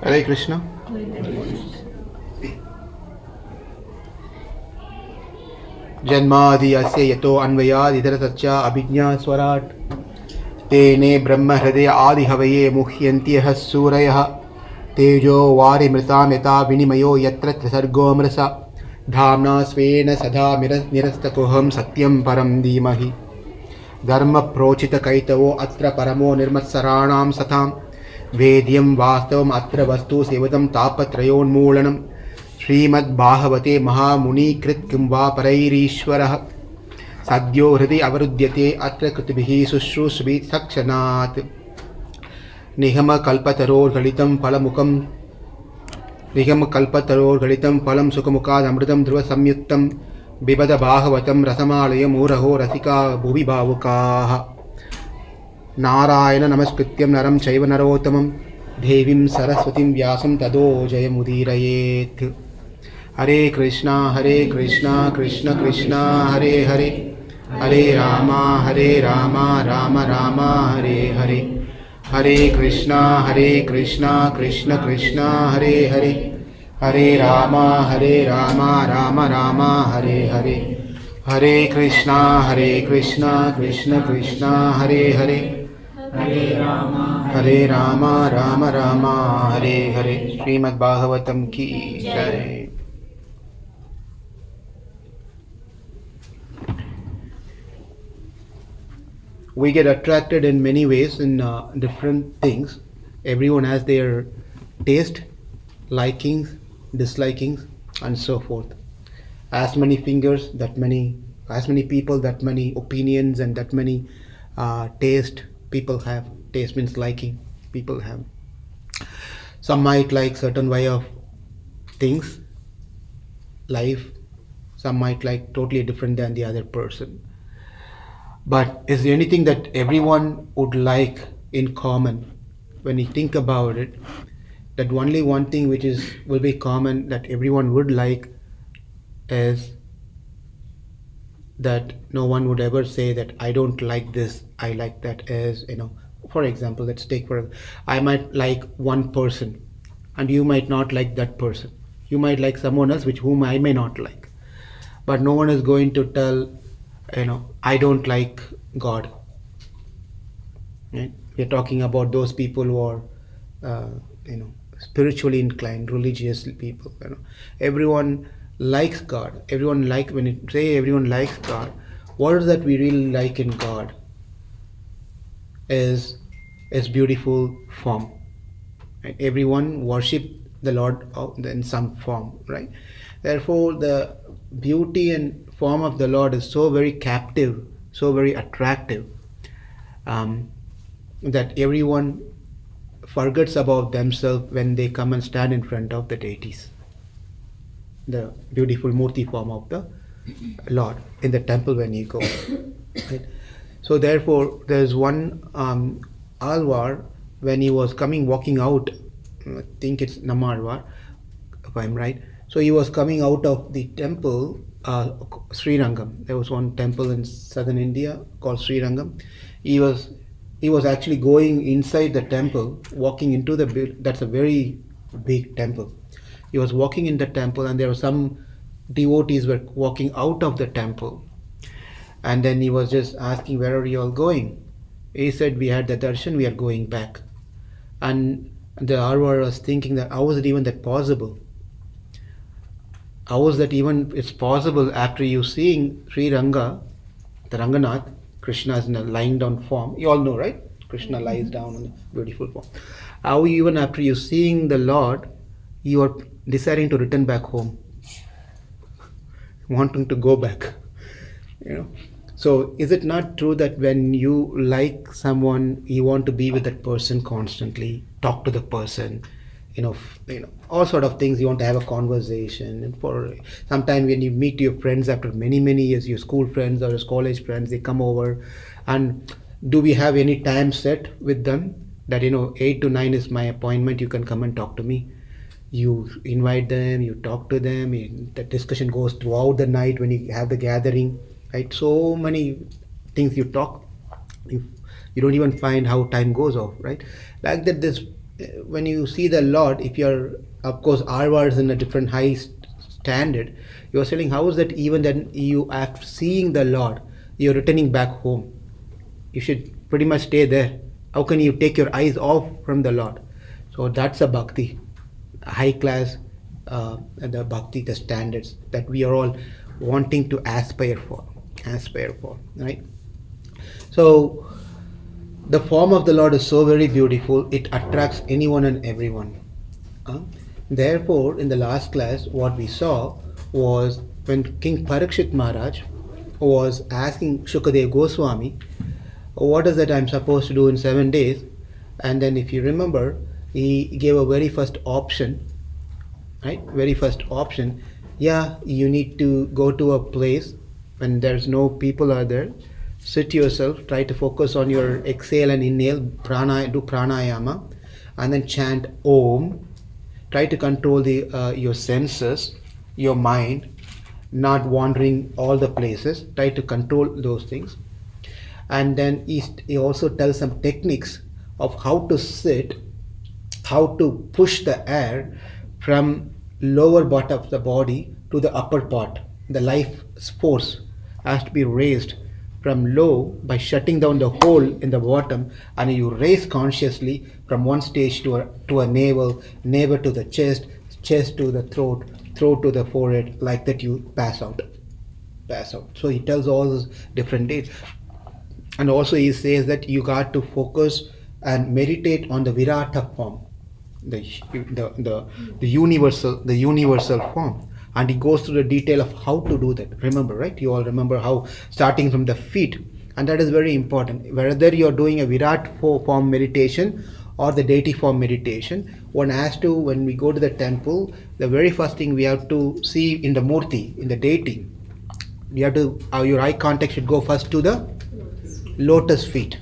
Hare Krishna. Janmadi asya yato anvayad idaratatcha abhijñā swarat tene brahma hridaya adi havaye muhyantyah surayah tejo vari mritam yata vinimayo yatra trisargo amrasa dhamna svena sadha nirastakoham satyam param dhimahi dharma prochita kaitavo atra paramo nirmatsaranam satham वेद्यं वास्तवम् अत्र वस्तु सेवतं तापत्रयोन्मूलनं Srimad Bhagavate महामुनिकृत किं वा परैरीश्वरः सद्यो हृदि अवरुध्यते अत्र कृतिभिः शुश्रूषभिः सक्षणात् निगमकल्पतरोर्गलितं फलं सुखमुखादमृतं ध्रुवसंयुक्तं बिबद भागवतं रसमालयमूरहो रसिका भुवि भावुकाः नारायण नमस्कृत्यं नरं चैव नरोत्तमं देवीं सरस्वतीं व्यासं ततो जयमुदीरयेत् हरे कृष्णा कृष्ण कृष्ण हरे हरे हरे राम राम राम हरे हरे हरे कृष्णा कृष्ण कृष्ण हरे हरे हरे राम राम राम हरे हरे हरे कृष्णा कृष्ण कृष्ण हरे हरे हरे राम राम राम हरे हरे. श्रीमद् भागवतम की जय. We get attracted in many ways in different things. Everyone has their taste, likings, dislikings, and so forth. As many fingers, that many, as many people, that many opinions, and that many taste people have. Taste means liking people have. Some might like certain way of things, life. Some might like totally different than the other person. But is there anything that everyone would like in common? When you think about it, that only one thing which will be common that everyone would like is that no one would ever say that I don't like this, I like that. As for example, let's take I might like one person and you might not like that person. You might like someone else which whom I may not like, but no one is going to tell I don't like God, right? We're talking about those people who are spiritually inclined, religious people. Everyone likes God. When you say everyone likes God, what is that we really like in God is beautiful form, right? Everyone worship the Lord in some form, right? Therefore the beauty and form of the Lord is so very captive, so very attractive, that everyone forgets about themselves when they come and stand in front of the deities, the beautiful murti form of the Lord in the temple when you go. Right? So therefore there's one Alvar, when he was walking out, I think it's Namarvar if I'm right. So he was coming out of the temple, Srirangam. There was one temple in southern India called Srirangam. He was actually going inside the temple, walking into that's a very big temple. He was walking in the temple, and there were some devotees were walking out of the temple, and then he was just asking, where are you all going? He said, we had the darshan, we are going back. And the Arvar was thinking that how is it even that possible? How is that even it's possible after you seeing Sri Ranga, the Ranganath, Krishna is in a lying down form. You all know, right? Krishna lies down in a beautiful form. How even after you seeing the Lord, you are deciding to return back home, wanting to go back. So is it not true that when you like someone, you want to be with that person constantly, talk to the person, all sort of things. You want to have a conversation. And for sometime when you meet your friends after many years, your school friends or your college friends, they come over, and do we have any time set with them that 8 to 9 is my appointment, you can come and talk to me? You invite them, you talk to them, the discussion goes throughout the night when you have the gathering, right? So many things you talk, you don't even find how time goes off, right? Like that, this when you see the Lord, if you're, of course, our is in a different high standard, you're saying, how is that even then you, after seeing the Lord, you're returning back home? You should pretty much stay there. How can you take your eyes off from the Lord? So that's a bhakti, high class, the bhakti, the standards that we are all wanting to aspire for, right? So the form of the Lord is so very beautiful, it attracts anyone and everyone. Therefore, in the last class, what we saw was when King Parikshit Maharaj was asking Shukadev Goswami, what is that I'm supposed to do in 7 days? And then if you remember, he gave a very first option, right? Very first option, yeah, you need to go to a place when there's no people are there, sit yourself, try to focus on your exhale and inhale, do pranayama, and then chant Om. Try to control your senses, your mind, not wandering all the places. Try to control those things. And then he also tells some techniques of how to sit, how to push the air from lower part of the body to the upper part. The life force has to be raised from low by shutting down the hole in the bottom, and you raise consciously from one stage to a navel, navel to the chest, chest to the throat, throat to the forehead. Like that you pass out. So he tells all those different dates. And also he says that you got to focus and meditate on the Virata form, the universal form. And he goes through the detail of how to do that. Remember, right? You all remember how starting from the feet, and that is very important. Whether you're doing a Virat form meditation or the deity form meditation, one has to, when we go to the temple, the very first thing we have to see in the Murti, in the deity, you have to, your eye contact should go first to the lotus feet.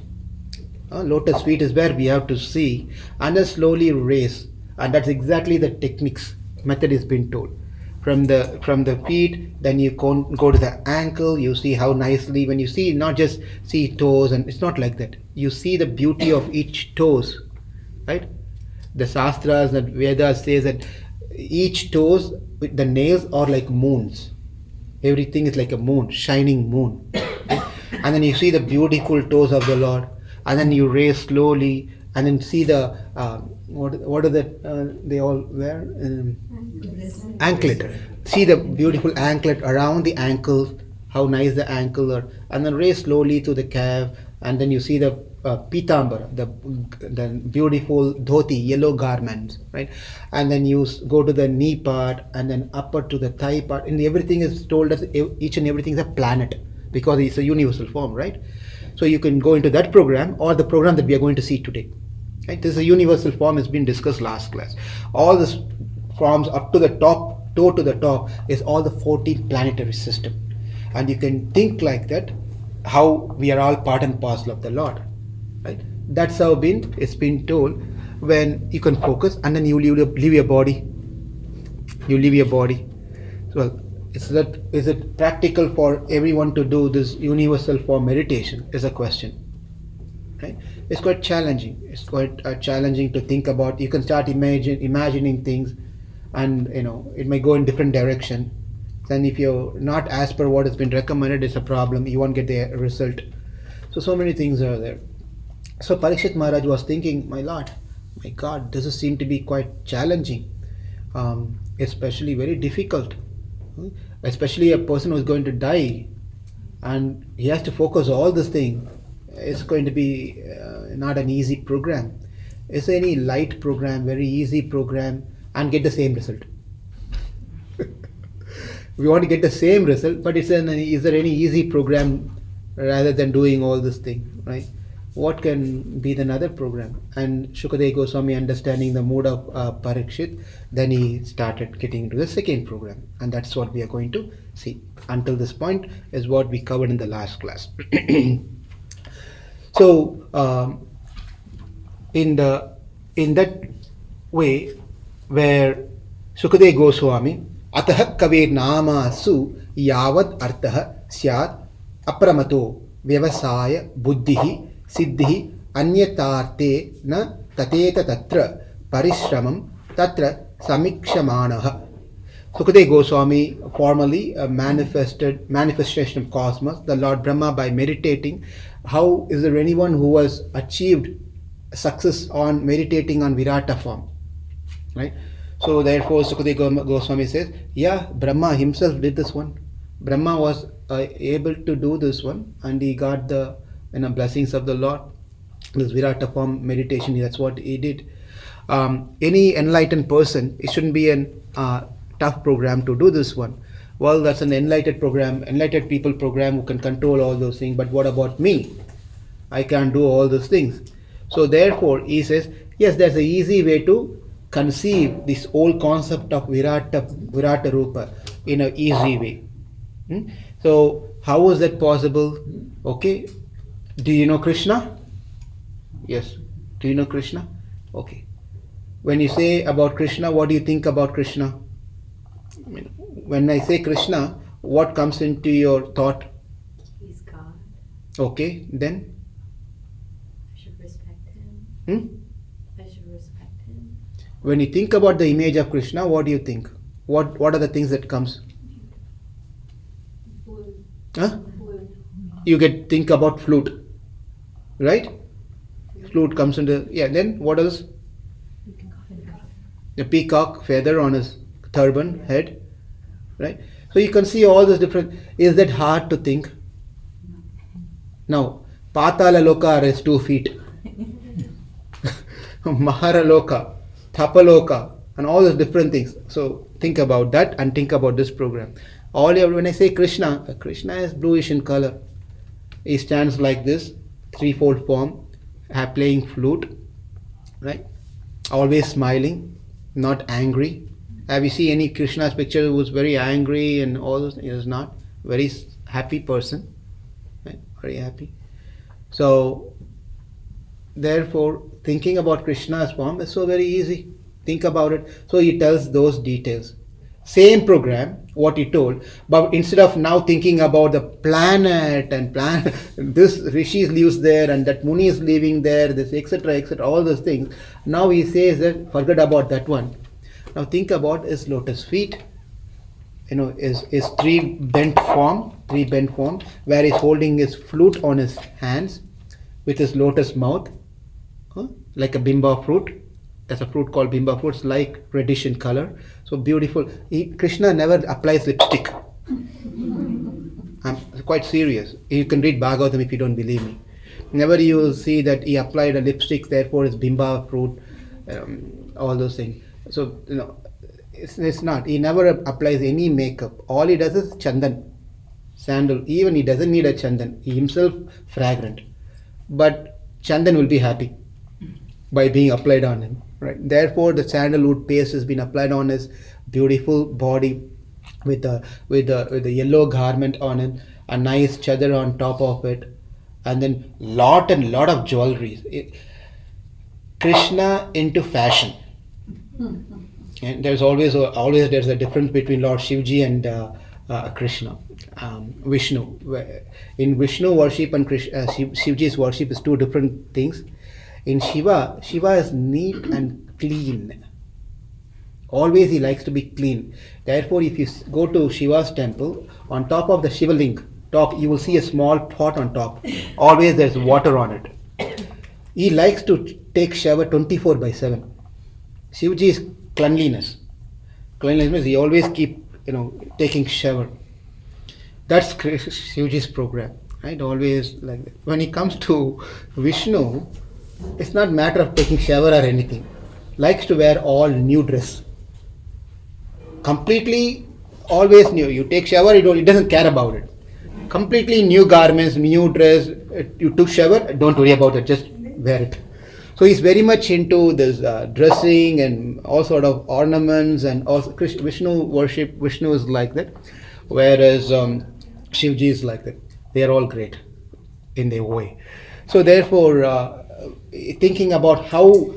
Lotus feet is where we have to see, and then slowly raise. And that's exactly the techniques method is been told. From the feet, then you go to the ankle. You see how nicely, when you see, not just see toes, and it's not like that. You see the beauty of each toes, right? The Shastras and Vedas says that each toes, the nails are like moons. Everything is like a moon, shining moon. Right? And then you see the beautiful toes of the Lord, and then you raise slowly, and then see the what are that they all wear? Anklet. See the beautiful anklet around the ankles, how nice the ankle are, and then raise slowly to the calf, and then you see the pitambara, the beautiful dhoti, yellow garments, right? And then you go to the knee part, and then upper to the thigh part, and everything is told as each and everything is a planet, because it's a universal form, right? So you can go into that program or the program that we are going to see today. Right? This is a universal form, has been discussed last class. All this forms up to the top, toe to the top, is all the 14 planetary system. And you can think like that, how we are all part and parcel of the Lord. Right? That's how it's been told, when you can focus and then you leave your body. You leave your body. So is it practical for everyone to do this universal form meditation is a question. Right? It's quite challenging. It's quite challenging to think about. You can start imagining things, and it may go in different direction. Then if you're not as per what has been recommended, it's a problem. You won't get the result. So many things are there. So Parikshit Maharaj was thinking, my Lord, my God, this seems to be quite challenging, especially very difficult. Especially a person who is going to die, and he has to focus all this thing. It's going to be not an easy program. It's any light program, very easy program, and get the same result. We want to get the same result, but is there any easy program rather than doing all this thing, right? What can be another program? And Shukadeva Goswami, understanding the mood of Parikshit, then he started getting into the second program, and that's what we are going to see. Until this point is what we covered in the last class. So in that way, where Shukadeva Goswami, atah kavir nama su yavad artah syat apramato vyavasaya buddhihi siddhi anyatarte na tateta tatra parishramam tatra samikshamanaha. Sukadeva Goswami formally manifestation of cosmos, the Lord Brahma, by meditating. How is there anyone who has achieved success on meditating on Virata form? Right? So therefore Sukadeva Goswami says, yeah, Brahma himself did this one. Brahma was able to do this one, and he got the blessings of the Lord. This Virata form meditation, that's what he did. Any enlightened person, it shouldn't be an tough program to do this one. Well, that's an enlightened people program who can control all those things. But what about me? I can't do all those things. So therefore, he says, yes, there's an easy way to conceive this whole concept of Virata Rupa in an easy way. So how is that possible? Okay, do you know Krishna? Yes. Do you know Krishna? Okay. When you say about Krishna, what do you think about Krishna? When I say Krishna, what comes into your thought? He's God. Okay, then? I should respect him. I should respect him. When you think about the image of Krishna, what do you think? What are the things that comes? Flute. Huh? Flute. You think about flute, right? Flute comes into, yeah, then what else? The peacock feather on his turban head, right? So you can see all this different. Is that hard to think? Now, Patala Loka is 2 feet. Maharaloka, Thapaloka, and all those different things. So think about that and think about this program. When I say Krishna is bluish in color. He stands like this, threefold form, playing flute, right? Always smiling, not angry. Have you seen any Krishna's picture who was very angry and all those? He is not. Very happy person, right? Very happy. So therefore, thinking about Krishna's form is so very easy. Think about it. So he tells those details. Same program, what he told, but instead of now thinking about the planet and this Rishi lives there and that Muni is living there, this etc., all those things. Now he says that forget about that one. Now think about his lotus feet. His three bent form, where he's holding his flute on his hands with his lotus mouth, like a bimba fruit. There's a fruit called bimba fruit. It's like reddish in color. So beautiful. Krishna never applies lipstick. I'm quite serious. You can read Bhagavatham if you don't believe me. Never you will see that he applied a lipstick, therefore it's bimba fruit, all those things. So, it's not. He never applies any makeup. All he does is chandan, sandal. Even he doesn't need a chandan. He himself fragrant. But chandan will be happy by being applied on him. Right. Therefore, the sandalwood paste has been applied on his beautiful body with a yellow garment on it, a nice chadar on top of it, and then lot of jewelry. Krishna into fashion. And there's always there's a difference between Lord Shivji and Krishna, Vishnu. In Vishnu worship and Shivji's worship is two different things. In Shiva is neat and clean. Always he likes to be clean. Therefore, if you go to Shiva's temple, on top of the Shiva link, you will see a small pot on top. Always there's water on it. He likes to take shower 24/7. Shivji is cleanliness. Cleanliness means he always keep taking shower. That's Shivji's program, right? Always like that. When it comes to Vishnu, it's not matter of taking shower or anything. Likes to wear all new dress. Completely, always new. You take shower, he doesn't care about it. Completely new garments, new dress. You took shower, don't worry about it. Just wear it. So he's very much into this dressing and all sort of ornaments, and also Vishnu worship. Vishnu is like that, whereas Shivji is like that. They are all great in their way. So therefore, thinking about how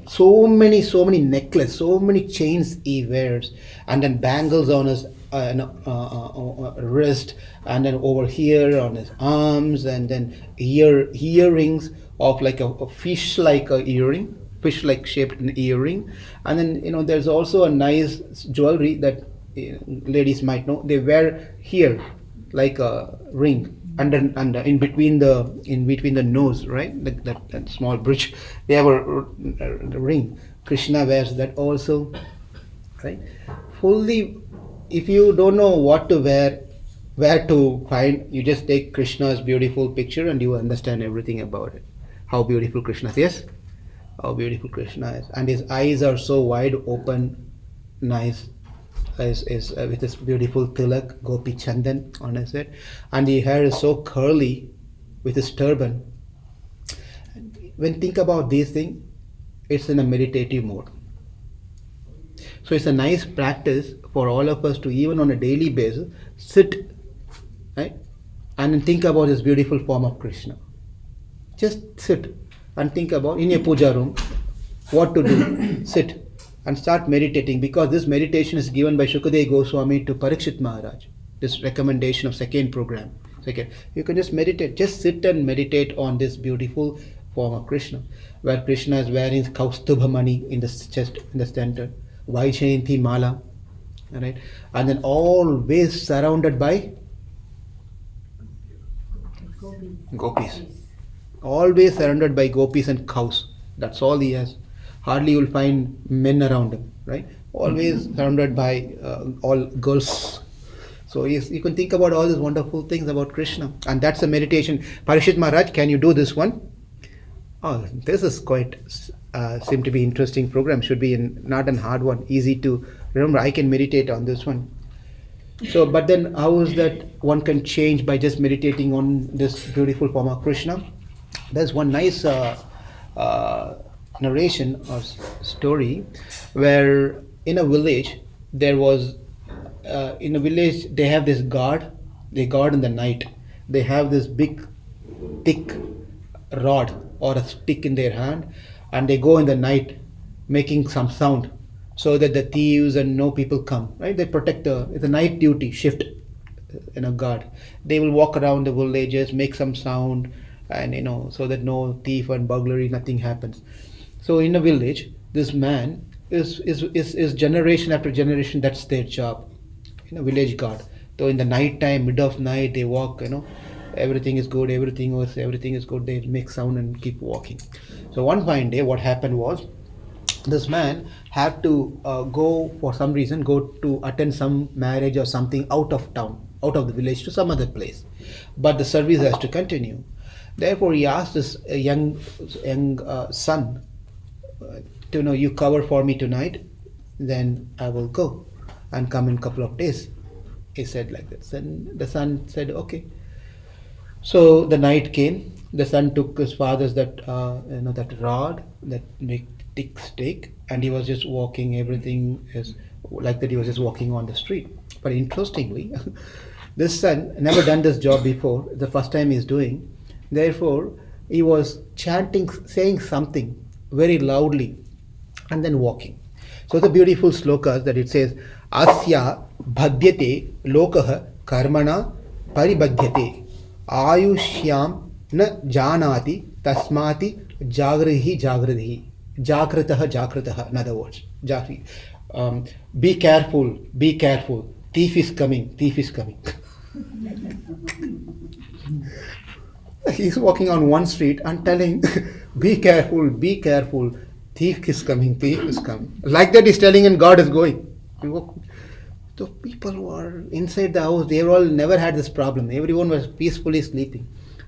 so many necklaces, so many chains he wears, and then bangles on his wrist, and then over here on his arms, and then earrings of like a fish-like earring, fish-like shaped an earring, and then there's also a nice jewelry that ladies might know. They wear here like a ring under in between the nose, right? That small bridge. They have a ring. Krishna wears that also, right? Fully, if you don't know what to wear, where to find, you just take Krishna's beautiful picture and you understand everything about it. How beautiful Krishna is. Yes? How beautiful Krishna is. And his eyes are so wide open, nice, with this beautiful tilak, gopi chandan on his head. And the hair is so curly with his turban. When think about these things, it's in a meditative mode. So it's a nice practice for all of us to, even on a daily basis, sit, right, and then think about this beautiful form of Krishna. Just sit and think about, in your puja room, what to do. Sit and start meditating, because this meditation is given by Shukadeva Goswami to Parikshit Maharaj. This recommendation of second program. You can just meditate. Just sit and meditate on this beautiful form of Krishna, where Krishna is wearing Kaustubha Mani in the chest, in the center, Vaishayanti Mala, right? And then always surrounded by gopis. Always surrounded by gopis and cows. That's all he has. Hardly you will find men around him, right? Always surrounded by all girls. So you can think about all these wonderful things about Krishna. And that's a meditation. Parikshit Maharaj, can you do this one? Oh, this is quite seem to be interesting program. Should be not an hard one. Easy to remember. I can meditate on this one. So, but then how is that one can change by just meditating on this beautiful form of Krishna? There's one nice narration or story where in a village there was they have this guard. They guard in the night. They have this big thick rod or a stick in their hand, and they go in the night making some sound so that the thieves and no people come, right? They protect it's a night duty shift in a guard. They will walk around the villages, make some sound, and so that no thief and burglary, nothing happens. So in a village, this man is generation after generation, that's their job, village guard. So in the night time, mid of night, they walk, everything is good, everything is good, they make sound and keep walking. So one fine day, what happened was, this man had to go for some reason, go to attend some marriage or something out of town, out of the village to some other place. But the service has to continue. Therefore, he asked this young son, you cover for me tonight, then I will go and come in a couple of days. He said like this. And the son said, okay. So the night came. The son took his father's that rod, that big thick stick, and he was just walking. Everything is like that. He was just walking on the street. But interestingly, this son never done this job before. The first time he's doing. Therefore, he was chanting, saying something very loudly, and then walking. So the beautiful slokas that it says, Asya bhadyate lokaha karmana paribhadyate ayushyam na janati tasmati jagrihi jagrihi jakritaha jakritaha. In other words, be careful, thief is coming. He's walking on one street and telling, be careful, thief is coming. Like that he's telling, and God is going. So people who are inside the house, they all never had this problem. Everyone was peacefully sleeping.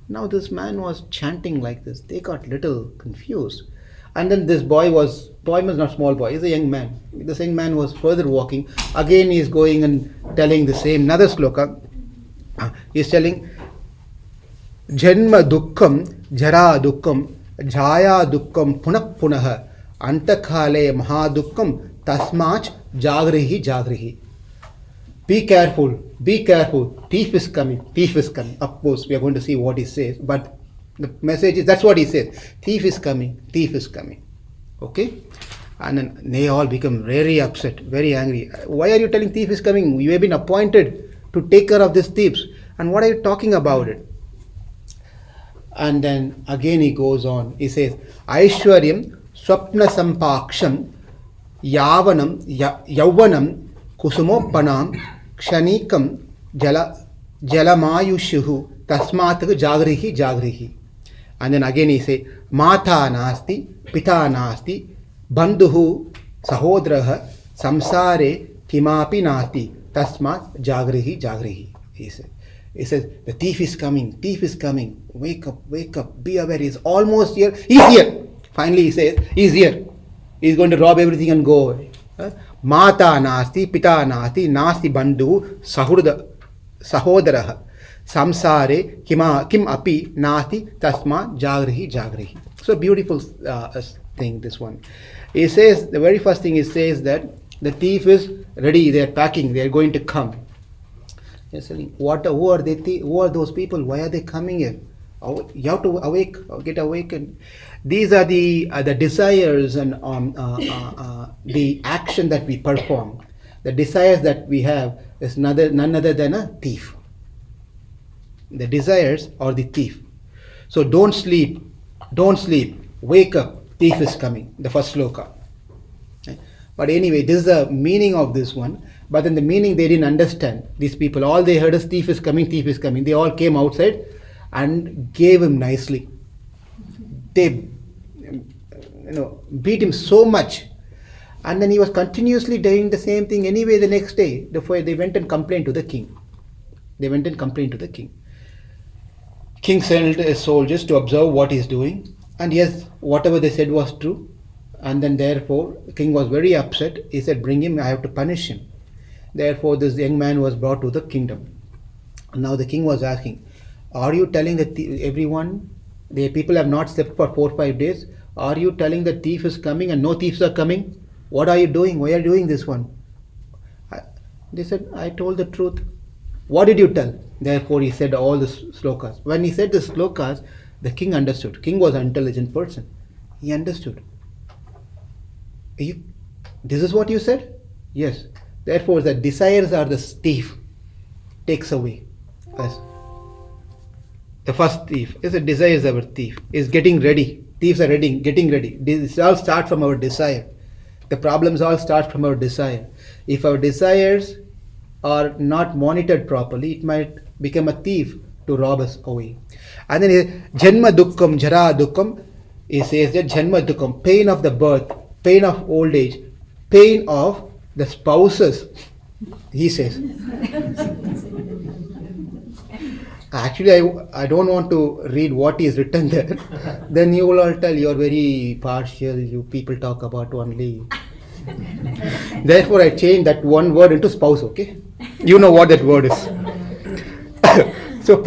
Now this man was chanting like this. They got little confused. And then this boy was not small boy, he's a young man. This young man was further walking. Again he is going and telling the same, another sloka. He's telling, Janma dukkam, jara dukkam, jaya dukkam, punak punaha, antakale maha dukkam, tasmach jagrihi. Be careful, thief is coming. Of course, we are going to see what he says, but the message is, that's what he says. Thief is coming. Okay? And then they all become very upset, very angry. Why are you telling thief is coming? You have been appointed to take care of these thieves. And what are you talking about it? And then again he goes on. He says, Aishwaryam Swapna Sampaksham Yavanam Yauvanam Kusumopanam Kshanikam Jalamayushuhu Tasmataku Jagrihi Jagrihi. And then again he say Mata Nasti, Pita Nasti, Bandhuhu Sahodraha Samsare Kimapi Nasti, Tasmat Jagrihi Jagrihi. He says, the thief is coming, wake up, be aware, he's almost here, he's here. Finally he says, he's here. He's going to rob everything and go away. Mata Nasti, Pita Nasti, Nasti Bandhu Sahodaraha. Samsare kim api nasti tasma jagrihi jagrihi. So beautiful thing, this one. He says, the very first thing he says that the thief is ready, they are packing, they are going to come. He's saying, who are they? Who are those people? Why are they coming here? You have to get awakened. These are the desires and the action that we perform. The desires that we have is none other than a thief. The desires are the thief. So don't sleep, wake up, thief is coming. The first sloka. But anyway, this is the meaning of this one. But in the meaning they didn't understand. These people, all they heard is thief is coming, thief is coming. They all came outside and gave him nicely. They beat him so much. And then he was continuously doing the same thing anyway the next day. Therefore they went and complained to the king. King sent his soldiers to observe what he is doing. And yes, whatever they said was true. And then therefore, the king was very upset. He said, bring him, I have to punish him. Therefore, this young man was brought to the kingdom. Now the king was asking, are you telling that everyone, the people have not slept for 4 or 5 days? Are you telling the thief is coming and no thieves are coming? What are you doing? Why are you doing this one? They said, I told the truth. What did you tell? Therefore, he said all the slokas. When he said the slokas, the king understood. King was an intelligent person. He understood. This is what you said? Yes. Therefore, the desires are the thief. Takes away. Yes. The first thief is the desires of our thief. Is getting ready. Thieves are ready, getting ready. This all start from our desire. The problems all start from our desire. If our desires are not monitored properly, it might become a thief to rob us away. And then Janma Dukkam, Jara Dukkam, he says that Janma Dukkam, pain of the birth, pain of old age, pain of the spouses, he says. Actually, I don't want to read what is written there. Then you will all tell you are very partial, you people talk about only. Therefore, I changed that one word into spouse, okay? You know what that word is. So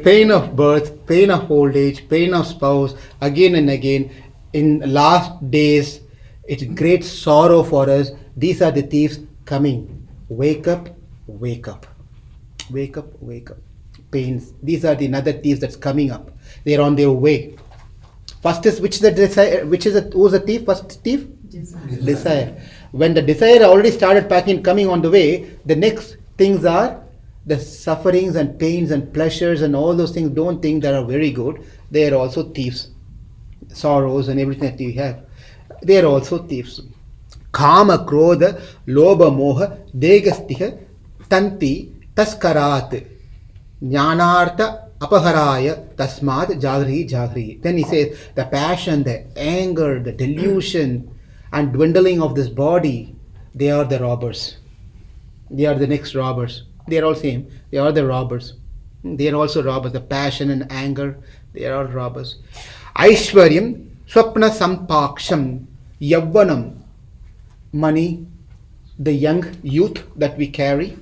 pain of birth, pain of old age, pain of spouse, again and again. In last days, it's great sorrow for us. These are the thieves coming. Wake up, wake up. Wake up, wake up. Pains. These are the another thieves that's coming up. They are on their way. First is who's the thief? First thief? Desire. When the desire already started coming on the way, the next things are the sufferings and pains and pleasures and all those things. Don't think that are very good. They are also thieves. Sorrows and everything that you have, they are also thieves. Kama, Krodha, Lobha, Moha, Degastiha, Tanti, Taskarat, Jnanartha, Apaharaya, Tasmat, Jagri, Jagri. Then he says the passion, the anger, the delusion and dwindling of this body, they are the robbers. They are the next robbers. They are all same. They are the robbers. They are also robbers. The passion and anger, they are all robbers. Aishwaryam, Swapna Sampaksham, Yavvanam, money, the young youth that we carry.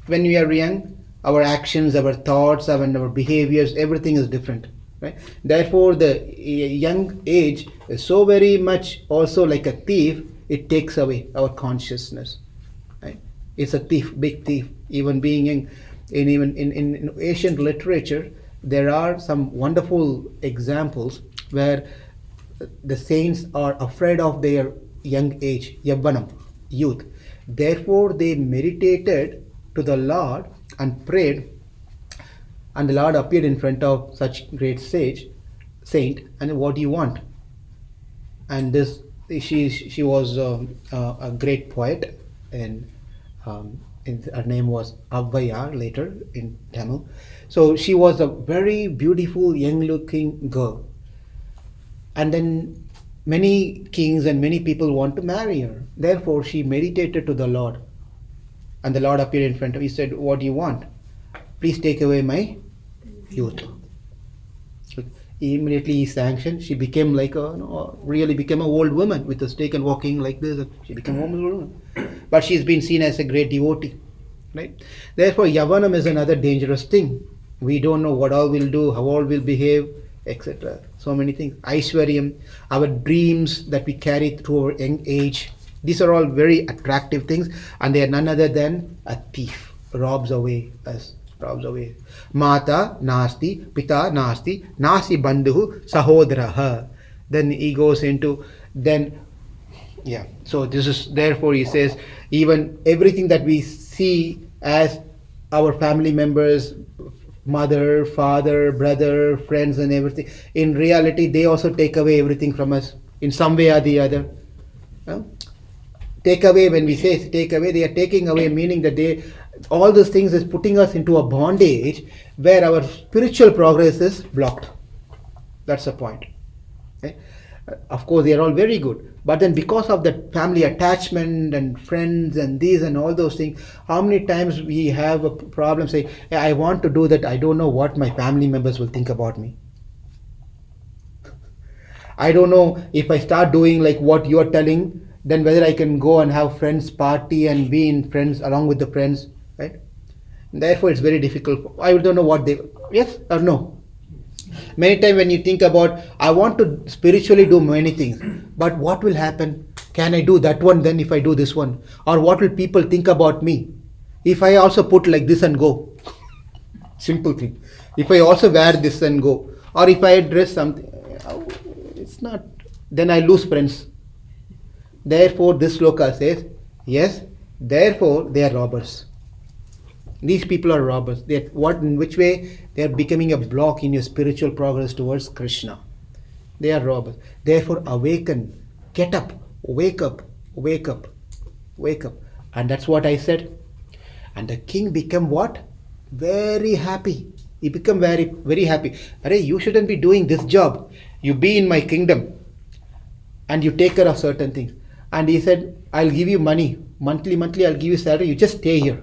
When we are young, our actions, our thoughts, our behaviors, everything is different. Right? Therefore, the young age is so very much also like a thief. It takes away our consciousness. Right? It's a thief, big thief. Even being young, even in ancient literature, there are some wonderful examples where the saints are afraid of their young age, Yavvanam, youth. Therefore, they meditated to the Lord and prayed, and the Lord appeared in front of such great saint, and what do you want? and this she was a great poet, and her name was Avvaya later in Tamil. So she was a very beautiful young looking girl, and then many kings and many people want to marry her. Therefore she meditated to the Lord, and the Lord appeared in front of her. He said, what do you want? Please take away my youth. Immediately he sanctioned. She became like really became an old woman with a stake and walking like this. She became almost old woman. But she's been seen as a great devotee. Right? Therefore, Yavanam is another dangerous thing. We don't know what all we'll do, how all we'll behave, etc. So many things. Aishwaryam, our dreams that we carry through our young age. These are all very attractive things, and they are none other than a thief. Robs away us. Robs away. Mata nasti, pita nasti, nasti bandhu sahodraha. Then he goes into so this is, therefore he says, even everything that we see as our family members, mother, father, brother, friends and everything, in reality they also take away everything from us in some way or the other. Take away, when we say take away, they are taking away, meaning that all those things is putting us into a bondage where our spiritual progress is blocked. That's the point. Okay? Of course, they are all very good, but then because of that family attachment and friends and these and all those things, how many times we have a problem saying, hey, I want to do that, I don't know what my family members will think about me. I don't know if I start doing like what you are telling, then whether I can go and have friends party and be in friends along with the friends, right? And therefore it's very difficult. I don't know what they, yes or no? Many times when you think about, I want to spiritually do many things, but what will happen? Can I do that one then if I do this one? Or what will people think about me if I also put like this and go? Simple thing. If I also wear this and go, or if I dress something, it's not, then I lose friends. Therefore this sloka says, yes, therefore they are robbers. These people are robbers. In which way? They are becoming a block in your spiritual progress towards Krishna. They are robbers. Therefore awaken, get up, wake up, wake up, wake up. And that's what I said. And the king became what? Very happy. He became very, very happy. Arey, you shouldn't be doing this job. You be in my kingdom and you take care of certain things. And he said, I'll give you money. Monthly, I'll give you salary. You just stay here.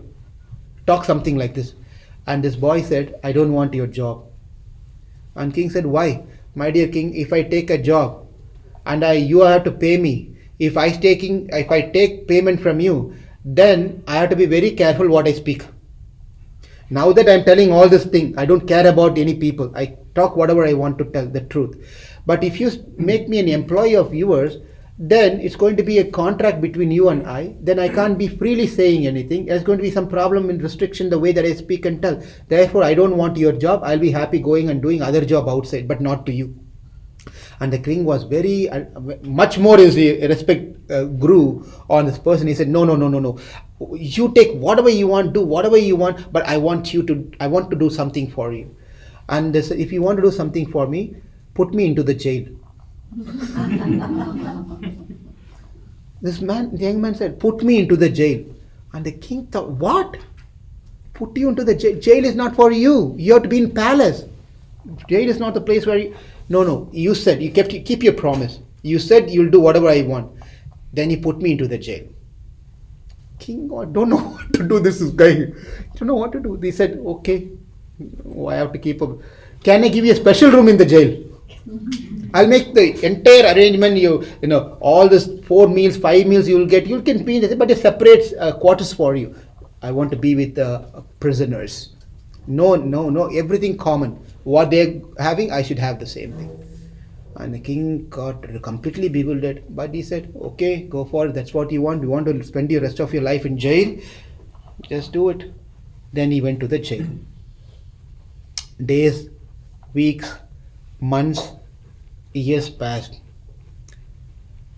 Talk something like this. And this boy said, I don't want your job. And king said, why? My dear king, if I take a job and you have to pay me, if I take payment from you, then I have to be very careful what I speak. Now that I'm telling all this thing, I don't care about any people. I talk whatever I want to tell, the truth. But if you make me an employee of yours, then it's going to be a contract between you and I. Then I can't be freely saying anything. There's going to be some problem in restriction the way that I speak and tell. Therefore, I don't want your job. I'll be happy going and doing other job outside, but not to you. And the king was very, much more his respect grew on this person. He said, no. You take whatever you want, do whatever you want, but I want to do something for you. And they said, if you want to do something for me, put me into the jail. The young man said, put me into the jail. And the king thought, what? Put you into the jail? Jail is not for you. You have to be in palace. Jail is not the place where you... No. You said, keep your promise. You said you'll do whatever I want. Then he put me into the jail. King, I don't know what to do. This guy, I don't know what to do. They said, okay, I have to keep up. Can I give you a special room in the jail? I'll make the entire arrangement. You know, all this 4 meals, 5 meals you can be in the, but a separate quarters for you. I want to be with the prisoners. No, everything common. What they're having, I should have the same thing. And the king got completely bewildered. But he said, okay, go for it. That's what you want. You want to spend the rest of your life in jail? Just do it. Then he went to the jail. Days, weeks, months, years passed.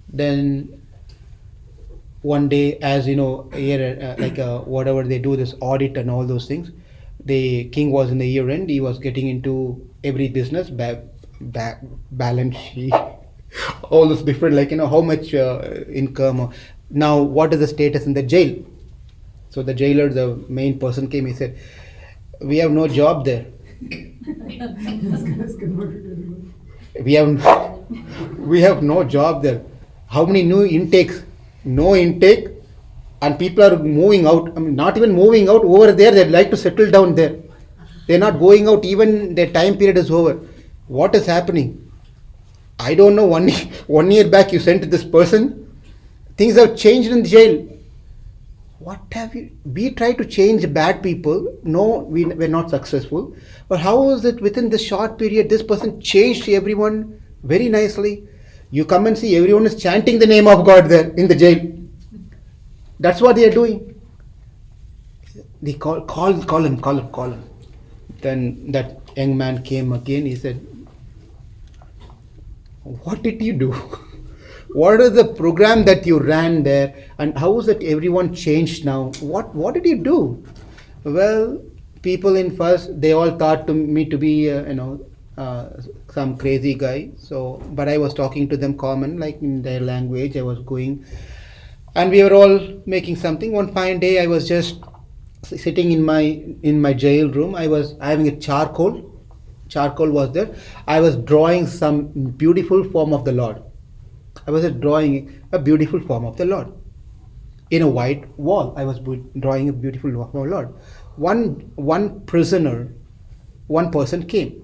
Then one day, as you know, whatever they do, this audit and all those things, the king was in the year end. He was getting into every business, balance sheet, All those different, like, how much income. Now, what is the status in the jail? So the jailer, the main person came, he said, we have no job there. We have no job there. How many new intakes? No intake, and people are moving out. I mean, not even moving out over there. They'd like to settle down there. They're not going out. Even their time period is over. What is happening? I don't know. 1 year back, you sent this person. Things have changed in the jail. What have you? We try to change bad people. No, we're not successful. But how is it within this short period, this person changed everyone very nicely? You come and see, everyone is chanting the name of God there in the jail. That's what they are doing. They call him. Then that young man came again. He said, what did you do? What is the program that you ran there, and how is it everyone changed now? What did you do? Well, people in first, they all thought me to be some crazy guy. So, but I was talking to them common, like in their language. I was going, and we were all making something. One fine day, I was just sitting in my jail room. I was having a charcoal. Charcoal was there. I was drawing some beautiful form of the Lord. I was drawing a beautiful form of the Lord in a white wall. I was drawing a beautiful form of the Lord. One prisoner, one person came.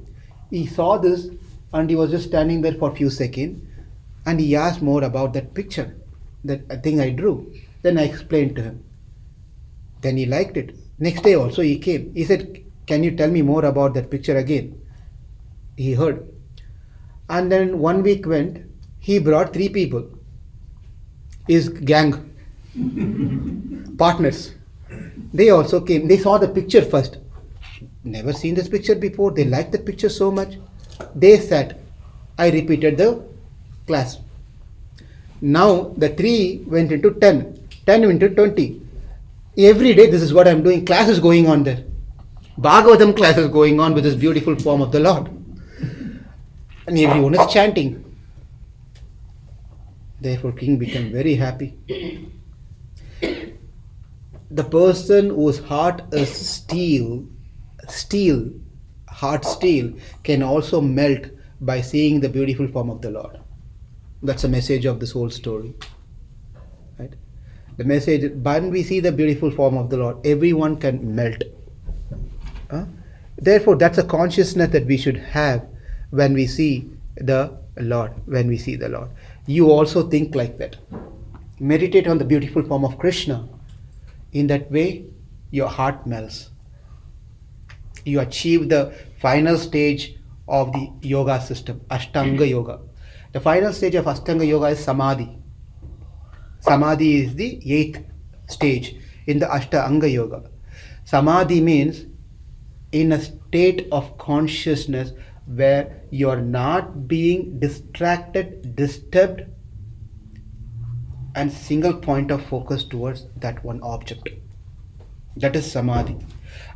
He saw this and he was just standing there for a few seconds, and he asked more about that picture, that thing I drew. Then I explained to him. Then he liked it. Next day also he came. He said, can you tell me more about that picture again? He heard. And then 1 week went. He brought 3 people, his gang partners. They also came. They saw the picture first. Never seen this picture before. They liked the picture so much. They sat. I repeated the class. Now the 3 went into 10. 10 went into 20. Every day this is what I'm doing. Class is going on there. Bhagavatham class is going on with this beautiful form of the Lord. And everyone is chanting. Therefore, king became very happy. The person whose heart is heart steel, can also melt by seeing the beautiful form of the Lord. That's the message of this whole story. Right? The message, when we see the beautiful form of the Lord, everyone can melt. Therefore, that's a consciousness that we should have when we see the Lord. You also think like that. Meditate on the beautiful form of Krishna. In that way, your heart melts. You achieve the final stage of the yoga system, Ashtanga Yoga. The final stage of Ashtanga Yoga is Samadhi. Samadhi is the 8th stage in the Ashtanga Yoga. Samadhi means in a state of consciousness where you are not being distracted, disturbed, and single point of focus towards that one object. That is Samadhi.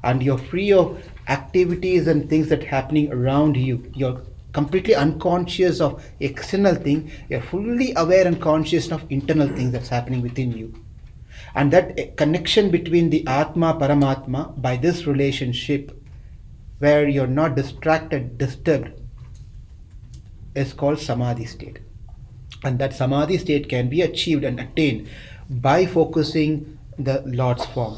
And you're free of activities and things that are happening around you. You're completely unconscious of external thing. You're fully aware and conscious of internal things that's happening within you. And that connection between the Atma, Paramatma, by this relationship, where you're not distracted, disturbed, is called Samadhi state. And that Samadhi state can be achieved and attained by focusing the Lord's form.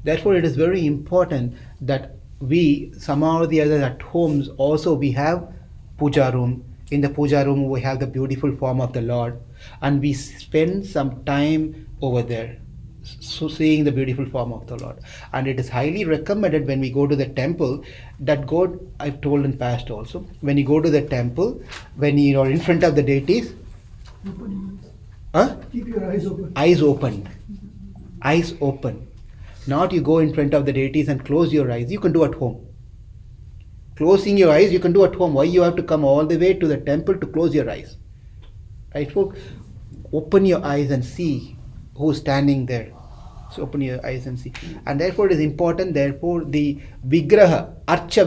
Therefore, it is very important that we, somehow or the other, at homes also we have puja room. In the puja room we have the beautiful form of the Lord, and we spend some time over there, so seeing the beautiful form of the Lord. And it is highly recommended when we go to the temple that God, I've told in past also, when you go to the temple, when you are in front of the deities, keep your eyes open. Eyes open. Not you go in front of the deities and close your eyes. You can do at home. Closing your eyes you can do at home. Why you have to come all the way to the temple to close your eyes? Right, folks? Open your eyes and see who's standing there. So open your eyes and see. And therefore it is important, therefore the vigraha, archa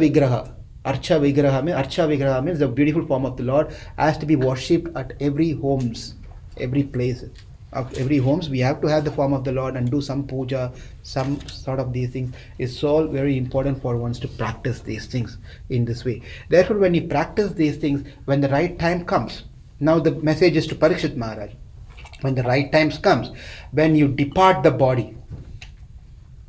Archa Vigraha means the beautiful form of the Lord has to be worshipped at every homes, every place. Of every homes, we have to have the form of the Lord and do some puja, some sort of these things. It's all very important for ones to practice these things in this way. Therefore, when you practice these things, when the right time comes, now the message is to Parikshit Maharaj. When the right times comes, when you depart the body,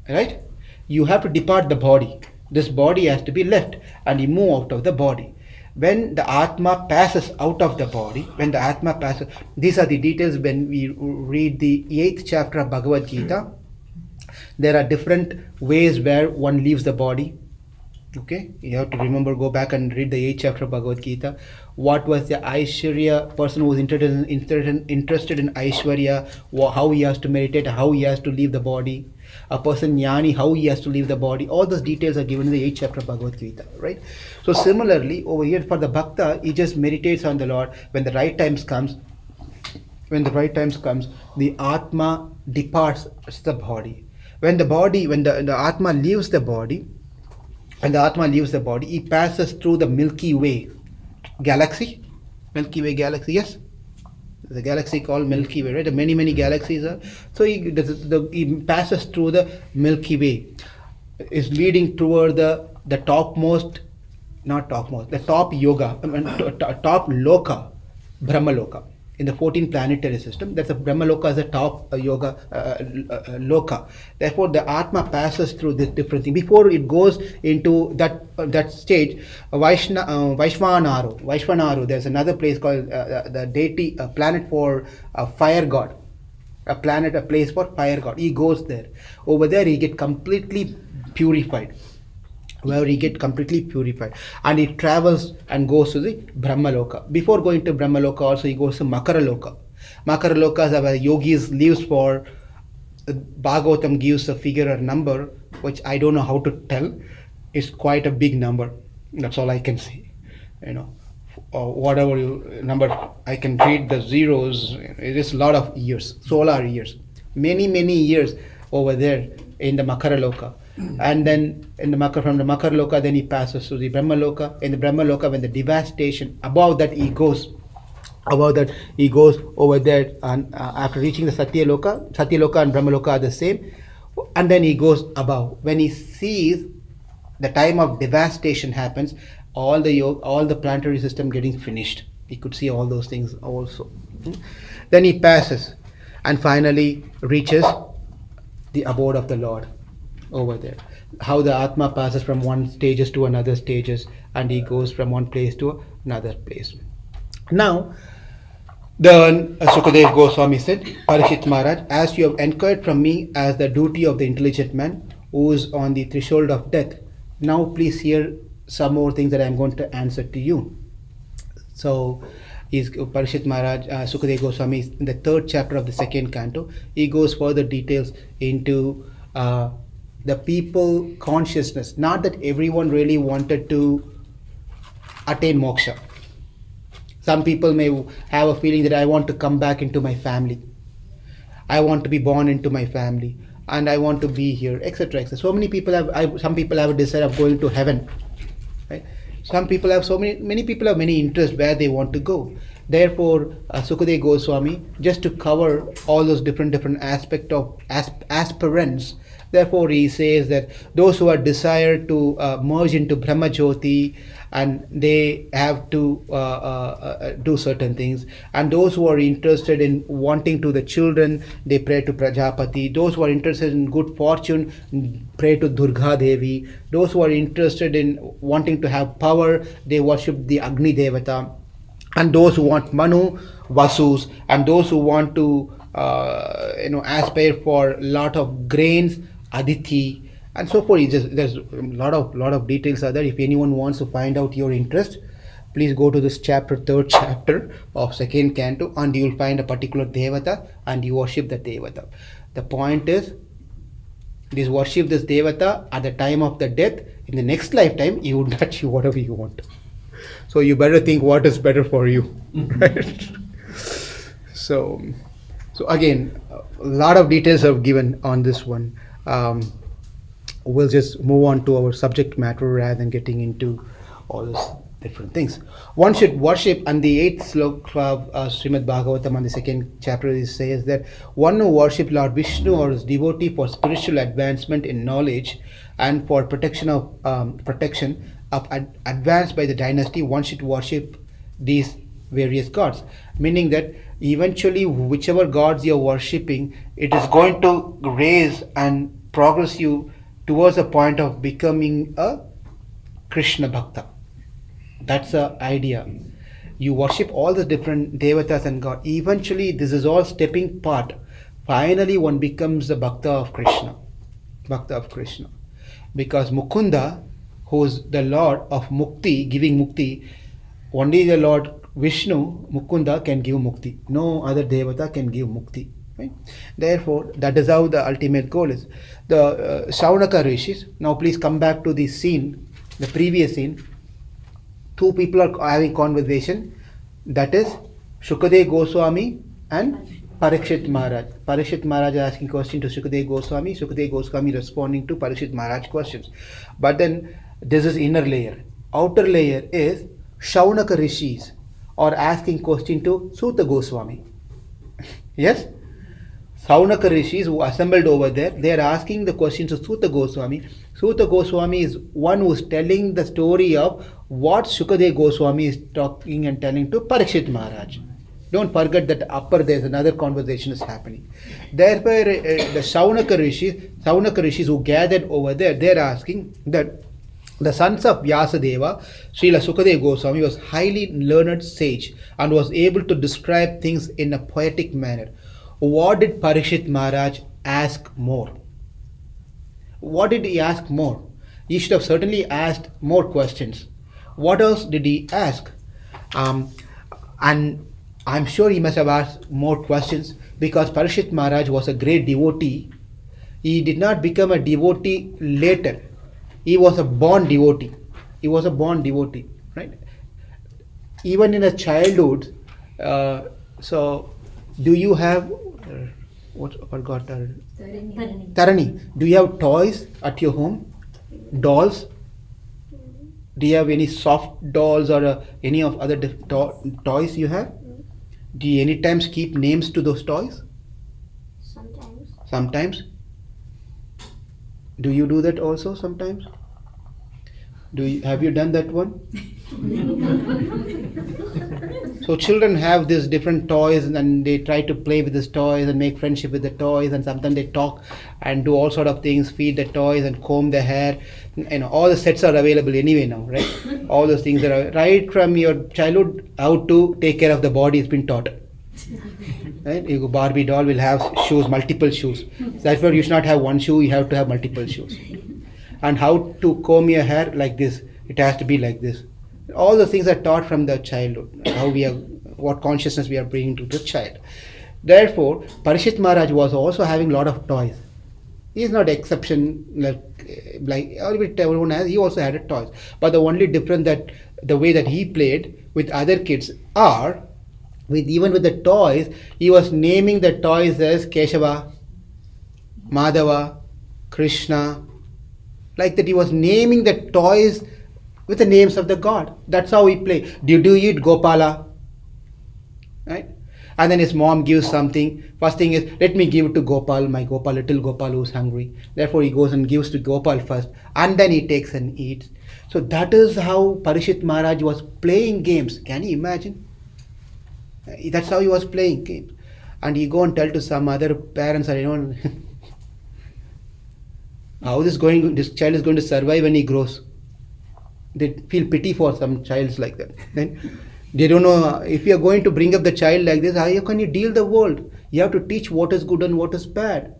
right? You have to depart the body. This body has to be left and you move out of the body. When the Atma passes out of the body, when the Atma passes, these are the details when we read the 8th chapter of Bhagavad Gita. There are different ways where one leaves the body. Okay, you have to remember, go back and read the 8th chapter of Bhagavad Gita. What was the Aishwarya, person who was interested in Aishwarya, how he has to meditate, how he has to leave the body. A person Jnani, how he has to leave the body. All those details are given in the 8th chapter of Bhagavad Gita, right? So similarly, over here for the Bhakta, he just meditates on the Lord. When the right times comes, the Atma departs the body. When the Atma leaves the body, he passes through the Milky Way galaxy. Milky Way galaxy, yes? The galaxy called Milky Way, right? The many galaxies are. So he passes through the Milky Way. Is leading toward the topmost, the top yoga, top loka, Brahma Loka. In the 14 planetary system, that's a Brahma Loka as a top yoga loka. Therefore, the Atma passes through this different thing. Before it goes into that stage, Vaishvanaru, there's another place called the deity, a planet for fire god. A place for fire god. He goes there. Over there, he gets completely purified. And he travels and goes to the Brahmaloka. Before going to Brahmaloka also he goes to Makaraloka. Makaraloka is where yogis lives for. Bhagavatam gives a figure or number which I don't know how to tell. It's quite a big number. That's all I can say. Whatever number I can read the zeros. It is a lot of years, solar years, many years over there in the Makaraloka. And then from the Makaraloka, then he passes to the Brahmaloka. In the Brahmaloka, when the devastation, above that he goes over there, and after reaching the Satyaloka and Brahmaloka are the same, and then he goes above. When he sees the time of devastation happens, all the planetary system getting finished. He could see all those things also. Then he passes and finally reaches the abode of the Lord. Over there, how the Atma passes from one stages to another stages, and he goes from one place to another place. Now, the Sukadeva Goswami said, Parikshit Maharaj, as you have inquired from me as the duty of the intelligent man who is on the threshold of death, now please hear some more things that I am going to answer to you. So, Parikshit Maharaj, Sukadeva Goswami, in the 3rd chapter of the 2nd canto, he goes further details into the people consciousness. Not that everyone really wanted to attain moksha. Some people may have a feeling that I want to come back into my family. I want to be born into my family, and I want to be here, etc. So many people some people have a desire of going to heaven. Right? Some people have many people have many interests where they want to go. Therefore, Sukadeva Goswami, just to cover all those different aspects of aspirants, therefore he says that those who are desired to merge into Brahma Jyoti, and they have to do certain things, and those who are interested in wanting to the children, they pray to Prajapati. Those who are interested in good fortune, pray to Durga Devi. Those who are interested in wanting to have power, they worship the Agni Devata. And those who want Manu, Vasus, and those who want to aspire for a lot of grains, Aditi, and so forth. There's a lot of details are there. If anyone wants to find out your interest, please go to this chapter, 3rd chapter of 2nd canto, and you will find a particular Devata and you worship the Devata. The point is, worship this Devata at the time of the death. In the next lifetime, you would achieve whatever you want. So you better think what is better for you. Right? So again, a lot of details are given on this one. We'll just move on to our subject matter rather than getting into all those different things. One should worship, and the 8th slok of Srimad Bhagavatam on the 2nd chapter it says that one who worships Lord Vishnu or his devotee for spiritual advancement in knowledge and for protection of advanced by the dynasty, one should worship these various gods, meaning that eventually whichever gods you are worshipping, it is going to raise and progress you towards a point of becoming a Krishna Bhakta. That's the idea. You worship all the different devatas and God. Eventually, this is all stepping part. Finally, one becomes a Bhakta of Krishna. Bhakta of Krishna. Because Mukunda, who is the Lord of Mukti, giving Mukti, only the Lord Vishnu, Mukunda, can give Mukti. No other devata can give Mukti. Right? Therefore, that is how the ultimate goal is. The Shaunaka Rishis, now please come back to the scene, the previous scene. Two people are having conversation, that is Shukadev Goswami and Parikshit Maharaj. Parikshit Maharaj is asking question to Shukadev Goswami responding to Parikshit Maharaj questions. But then this is inner layer. Outer layer is Shaunaka Rishis or asking question to Suta Goswami. Yes? Shaunaka Rishis who assembled over there, they are asking the questions to Suta Goswami. Suta Goswami is one who is telling the story of what Shukadev Goswami is talking and telling to Parikshit Maharaj. Don't forget that upper there's another conversation is happening. Therefore, the Shaunaka Rishis who gathered over there, they are asking that the sons of Vyasadeva, Srila Shukadev Goswami was highly learned sage and was able to describe things in a poetic manner. What did Parikshit Maharaj ask more? What did he ask more? He should have certainly asked more questions. What else did he ask? And I'm sure he must have asked more questions because Parikshit Maharaj was a great devotee. He did not become a devotee later. He was a born devotee. Right? Even in a childhood, so do you have Tarani? Do you have toys at your home? Dolls? Do you have any soft dolls or any of other toys you have? Do you any times keep names to those toys? Sometimes. Do you do that also sometimes? Have you done that one? So children have these different toys and they try to play with these toys and make friendship with the toys, and sometimes they talk and do all sort of things, feed the toys and comb their hair. All the sets are available anyway now, right? All those things are right from your childhood. How to take care of the body has been taught. Right? You go, Barbie doll will have shoes, multiple shoes. That's why you should not have one shoe, you have to have multiple shoes. And how to comb your hair like this, it has to be like this. All the things are taught from the childhood, what consciousness we are bringing to the child. Therefore, Parikshit Maharaj was also having a lot of toys. He is not exception like everyone has. He also had toys. But the only difference that the way that he played with other kids are, even with the toys, he was naming the toys as Keshava, Madhava, Krishna. Like that, he was naming the toys with the names of the god. That's how he played. Do you eat Gopala? Right? And then his mom gives something. First thing is, let me give it to Gopal, my Gopal, little Gopal who's hungry. Therefore he goes and gives to Gopal first, and then he takes and eats. So that is how Parikshit Maharaj was playing games. Can you imagine? That's how he was playing games. And he go and tell to some other parents, I don't how this child is going to survive when he grows. They feel pity for some childs like that. Then they don't know if you are going to bring up the child like this, how can you deal the world? You have to teach what is good and what is bad.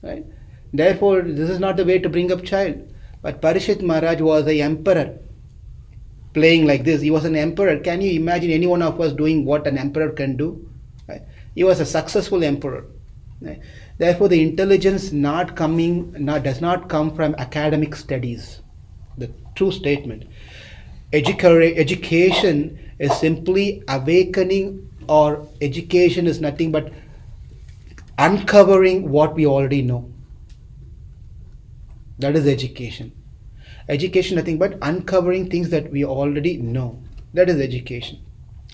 Right? Therefore, this is not the way to bring up child. But Parikshit Maharaj was an emperor playing like this. He was an emperor. Can you imagine any one of us doing what an emperor can do? Right? He was a successful emperor. Right? Therefore, the intelligence does not come from academic studies. The true statement. Education is simply awakening, or education is nothing but uncovering what we already know. That is education. Education, nothing but uncovering things that we already know. That is education.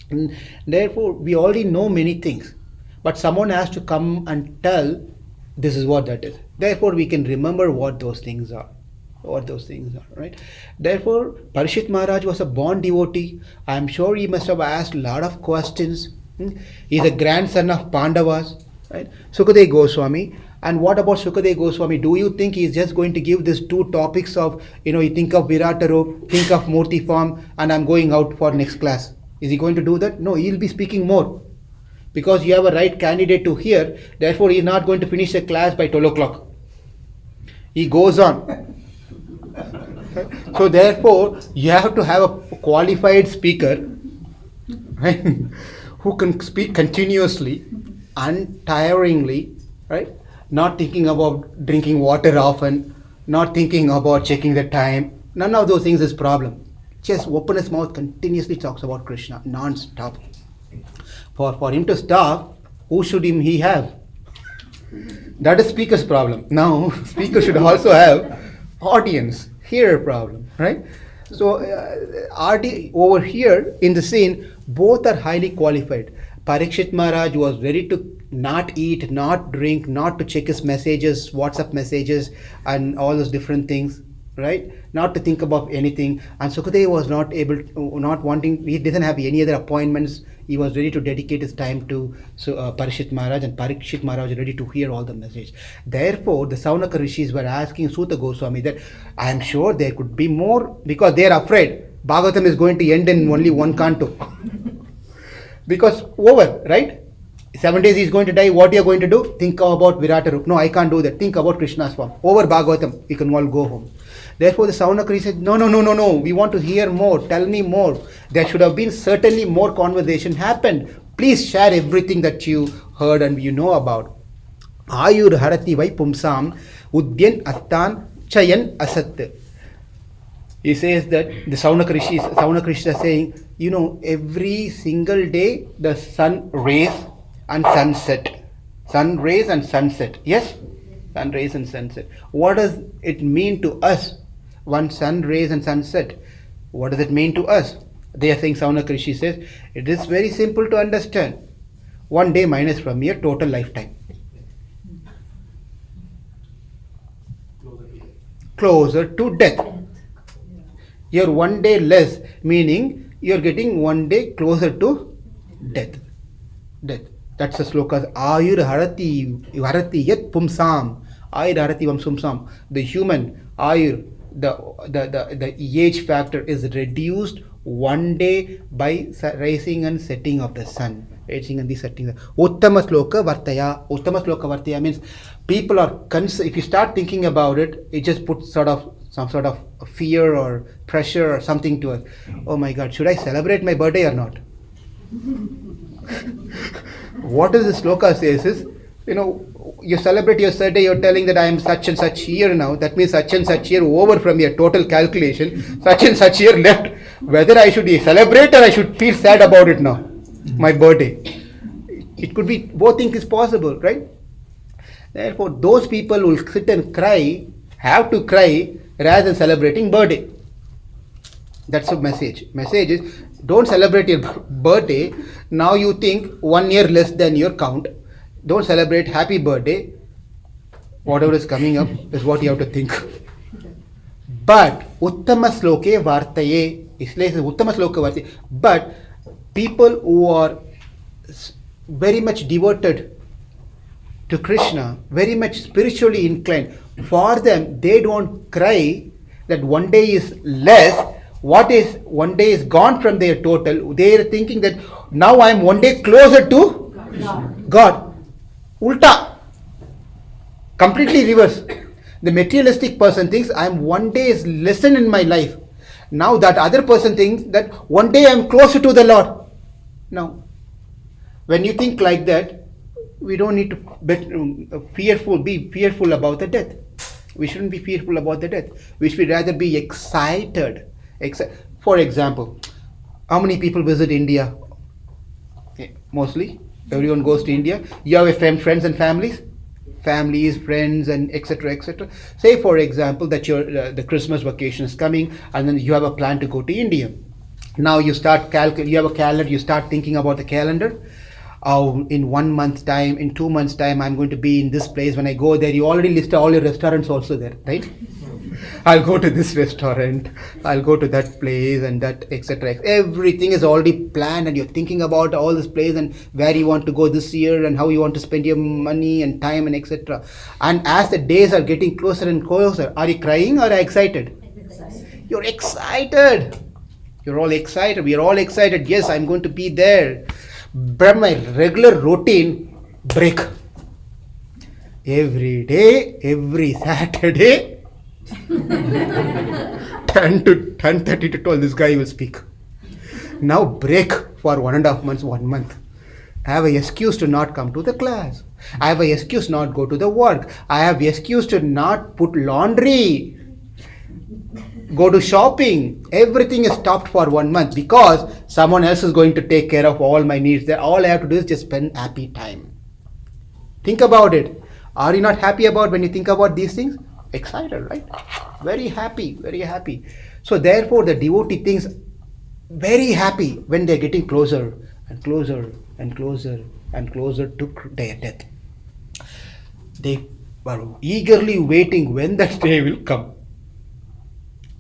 And therefore, we already know many things, but someone has to come and tell this is what that is. Therefore, we can remember what those things are. Right? Therefore, Parishit Maharaj was a born devotee. I am sure he must have asked a lot of questions. He is a grandson of Pandavas, right? Sukadeva Goswami. And what about Sukadeva Goswami? Do you think he is just going to give these two topics of, you think of Virata Rup, think of Murti form, and I'm going out for next class? Is he going to do that? No, he will be speaking more. Because you have a right candidate to hear, therefore he is not going to finish the class by 12 o'clock. He goes on. So therefore, you have to have a qualified speaker, right, who can speak continuously, untiringly, right? Not thinking about drinking water often, not thinking about checking the time. None of those things is problem. Just open his mouth, continuously talks about Krishna, non-stop. For him to stop, who should he have? That is speaker's problem. Now, speaker should also have audience, hearer problem, right? So, over here in the scene, both are highly qualified. Parikshit Maharaj was ready to not eat, not drink, not to check his messages, WhatsApp messages, and all those different things, right? Not to think about anything. And Sukadeva was not wanting, he didn't have any other appointments. He was ready to dedicate his time to Parishit Maharaj, and Parikshit Maharaj was ready to hear all the message. Therefore, the Saunaka Rishis were asking Suta Goswami that I am sure there could be more, because they are afraid Bhagavatam is going to end in only one canto. Because over, right? 7 days he is going to die. What you are going to do? Think about Virata Rup. No, I can't do that. Think about Krishna's form. Over Bhagavatam, we can all go home. Therefore, the Saunakari said, no. We want to hear more. Tell me more. There should have been certainly more conversation happened. Please share everything that you heard and you know about. Ayur harati vai pumsam udyan astan chayan asat. He says that the Saunakrishi is saying, every single day the sun rays and sunset. Sun rays and sunset. Yes? Sun rays and sunset. What does it mean to us? One sun rays and sunset. What does it mean to us? They are saying, Saunakrishi says, it is very simple to understand. 1 day minus from your total lifetime. Closer to death. You're 1 day less, meaning you're getting 1 day closer to death. That's the sloka. Ayur harati yat pumsam. Ayur harati vam sumsam. The human ayur, the age factor is reduced 1 day by rising and setting of the sun. Rising and the setting. Uttama sloka vartaya. Uttama sloka vartaya means people are if you start thinking about it, it just puts some sort of fear or pressure or something to us. Oh my God, should I celebrate my birthday or not? What does the sloka says is, you celebrate your birthday, you're telling that I am such and such year now. That means such and such year over from your total calculation. Such and such year left. Whether I should celebrate or I should feel sad about it now. My birthday. It could be, both things is possible, right? Therefore, those people who will sit and cry, have to cry rather than celebrating birthday. That's the message. Message is, don't celebrate your birthday. Now you think 1 year less than your count. Don't celebrate happy birthday. Whatever is coming up is what you have to think. But uttama sloke vartaye. Isliye uttama sloka vartaye. But people who are very much devoted to Krishna, very much spiritually inclined, for them, they don't cry that 1 day is less. What is 1 day is gone from their total. They are thinking that now I am 1 day closer to God. Ulta. Completely reverse. The materialistic person thinks I am 1 day is lessened in my life. Now that other person thinks that 1 day I am closer to the Lord. Now, when you think like that, we don't need to be fearful about the death. We shouldn't be fearful about the death. We should rather be excited. For example, how many people visit India? Mostly, everyone goes to India. You have friends and families? families, friends, and etc. etc. Say, for example, that your the Christmas vacation is coming, and then you have a plan to go to India. Now you start you have a calendar. You start thinking about the calendar. Oh, in 1 month's time, in 2 months' time, I'm going to be in this place. When I go there, you already list all your restaurants also there, right? I'll go to this restaurant, I'll go to that place, and that etc. Everything is already planned, and you're thinking about all this place and where you want to go this year and how you want to spend your money and time and etc. And as the days are getting closer and closer, are you crying or are you excited? You're excited. You're all excited. We are all excited. Yes, I'm going to be there. But my regular routine break. Every day, every Saturday, 10 to 10:30 to 12, this guy will speak. Now break for 1.5 months, 1 month. I have an excuse to not come to the class. I have an excuse not go to the work. I have an excuse to not put laundry. Go to shopping. Everything is stopped for 1 month because someone else is going to take care of all my needs. That all I have to do is just spend happy time. Think about it. Are you not happy about when you think about these things? Excited, right? Very happy, very happy. So therefore the devotee thinks very happy when they're getting closer and closer and closer and closer to their death. They are eagerly waiting when that day will come.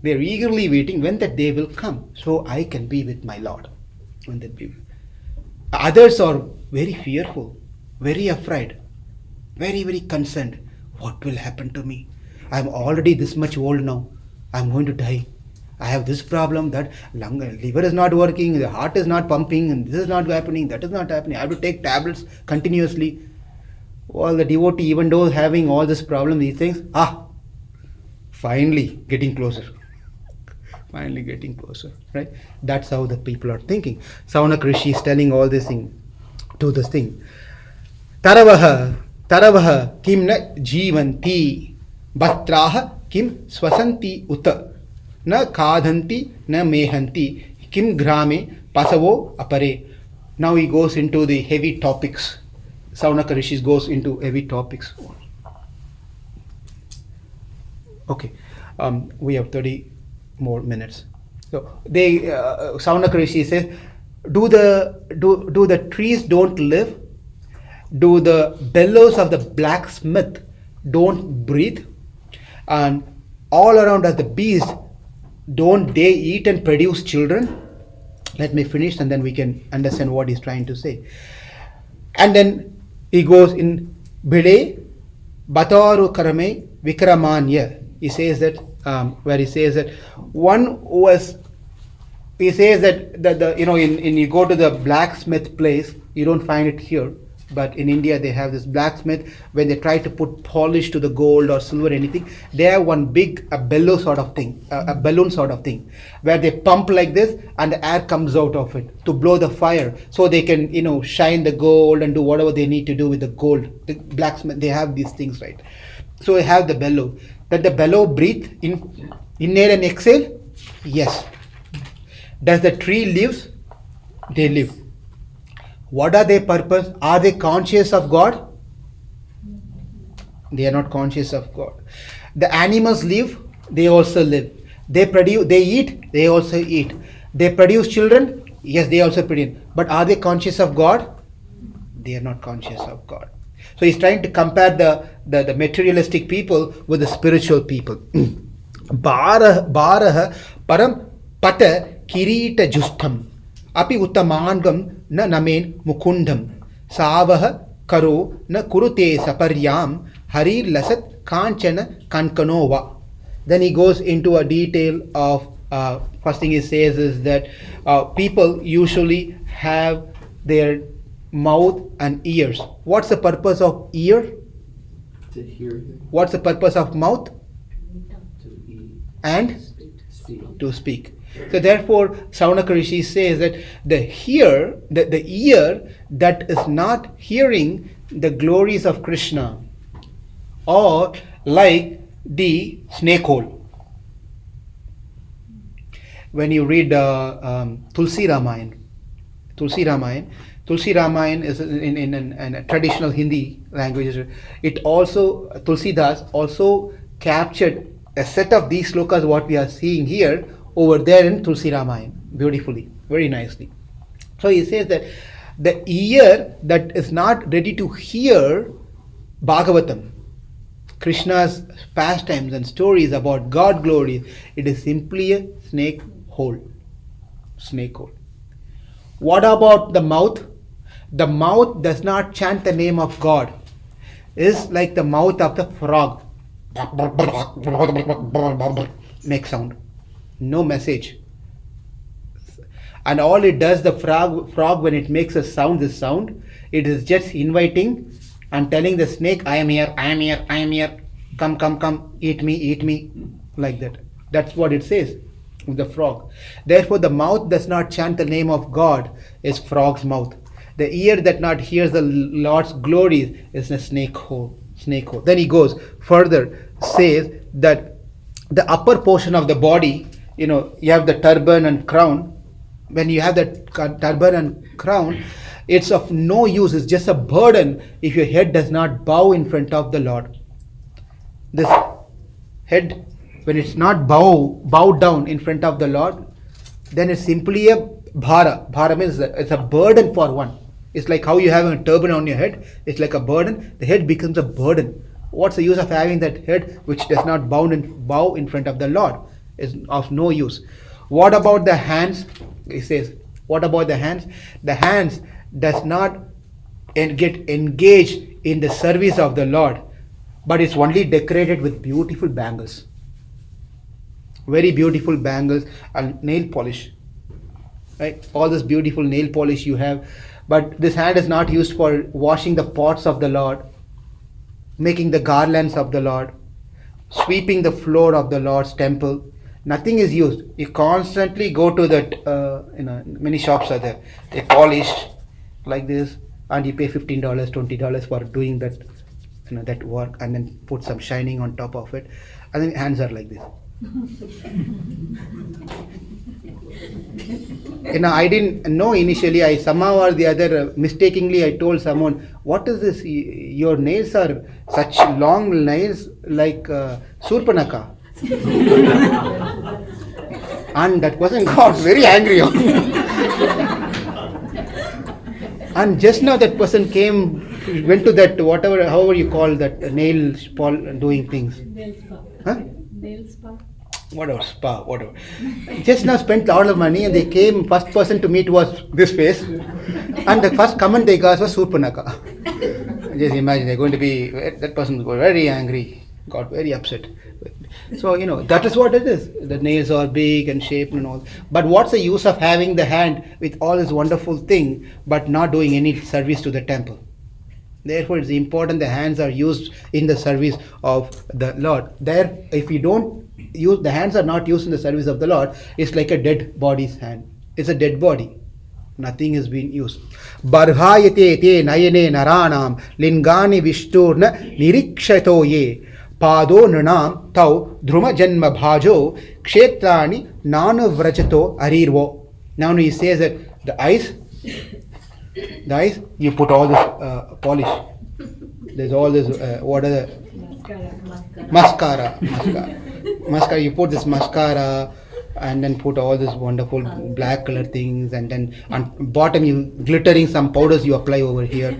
They are eagerly waiting when that day will come, so I can be with my Lord. When that be. Others are very fearful, very afraid, very, very concerned. What will happen to me? I'm already this much old now. I'm going to die. I have this problem, that liver is not working, the heart is not pumping, and this is not happening, that is not happening. I have to take tablets continuously. Well, the devotee, even though having all this problem, he thinks, finally getting closer. Finally getting closer, right? That's how the people are thinking. Saunak Rishi is telling all this thing to this thing. Taravaha kim na jivanti batraha kim swasanti uta na kadhanti na mehanti kim grame pasavo apare. Now he goes into the heavy topics. Saunak Rishi goes into heavy topics. Okay, we have 30 more minutes. So they Saunak Rishi says, do the trees don't live? Do the bellows of the blacksmith don't breathe? And all around us the bees, don't they eat and produce children? Let me finish and then we can understand what he's trying to say. And then he goes in Bide Bataru Karame Vikramanya. He says that where he says that one was, he says that the in you go to the blacksmith place, you don't find it here, but in India they have this blacksmith. When they try to put polish to the gold or silver, anything, they have one big bellow sort of thing, a balloon sort of thing, where they pump like this and the air comes out of it to blow the fire, so they can shine the gold and do whatever they need to do with the gold. The blacksmith, they have these things, right? So they have the bellow. That the bellow breathe, inhale and exhale? Yes. Does the tree live? They live. What are their purpose? Are they conscious of God? They are not conscious of God. The animals live, they also live. They produce, they eat, they also eat. They produce children, yes, they also produce. But are they conscious of God? They are not conscious of God. So he's trying to compare the materialistic people with the spiritual people. Baraha param pata kirita justam api uttamangam na namen mukundam savaha karo na kurute saparyam harir lasat kanchana kankanova. Then he goes into a detail of first thing he says is that people usually have their mouth and ears. What's the purpose of ear? To hear. What's the purpose of mouth? To eat. And Speak. to speak. So therefore Saunak Rishi says that the ear that is not hearing the glories of Krishna, or like the snake hole. When you read Tulsi Ramayana, Tulsi Ramayana. Tulsi Ramayana is in a traditional Hindi language. It also, Tulsi Das also captured a set of these slokas what we are seeing here over there in Tulsi Ramayana beautifully, very nicely. So he says that the ear that is not ready to hear Bhagavatam, Krishna's pastimes and stories about God glory, it is simply a snake hole. Snake hole. What about the mouth? The mouth does not chant the name of God. It is like the mouth of the frog. Make sound. No message. And all it does, the frog when it makes a sound, this sound, it is just inviting and telling the snake, I am here, I am here, I am here. Come, come, come, eat me, like that. That's what it says, the frog. Therefore, the mouth does not chant the name of God, is frog's mouth. The ear that not hears the Lord's glories is a snake hole. Then he goes further, says that the upper portion of the body, you have the turban and crown. When you have that turban and crown, it's of no use. It's just a burden if your head does not bow in front of the Lord. This head, when it's not bowed down in front of the Lord, then it's simply a bhara. Bhara means it's a burden for one. It's like how you have a turban on your head. It's like a burden. The head becomes a burden. What's the use of having that head which does not bow in front of the Lord? Is of no use. What about the hands? He says, what about the hands? The hands does not get engaged in the service of the Lord, but it's only decorated with beautiful bangles. Very beautiful bangles and nail polish. Right? All this beautiful nail polish you have. But this hand is not used for washing the pots of the Lord, making the garlands of the Lord, sweeping the floor of the Lord's temple. Nothing is used. You constantly go to that, many shops are there. They polish like this and you pay $15, $20 for doing that, that work, and then put some shining on top of it. And then hands are like this. I didn't know initially. I somehow or the other mistakenly I told someone, what is this? Your nails are such long nails like Surpanaka. And that person got very angry on me. And just now that person went to that however you call that nail spa doing things. Nail spa. Huh? Nail spa. Whatever. Just now spent a lot of money and they came, first person to meet was this face. And the first comment they got was Surpanaka. Just imagine, that person was very angry, got very upset. So, that is what it is. The nails are big and shaped and all. But what's the use of having the hand with all this wonderful thing, but not doing any service to the temple? Therefore, it's important the hands are used in the service of the Lord. If you don't use, the hands are not used in the service of the Lord, it's like a dead body's hand. It's a dead body. Nothing is being used. Barhayate te nayane naranam lingani vishturna nirikshato ye pado nranam tau dhruma janma bhajo kshetrani nanu vrajato arirvo. Now he says that the eyes, you put all this polish. There's all this, what are the? Mascara. You put this mascara and then put all this wonderful black color things, and then on bottom you glittering some powders you apply over here,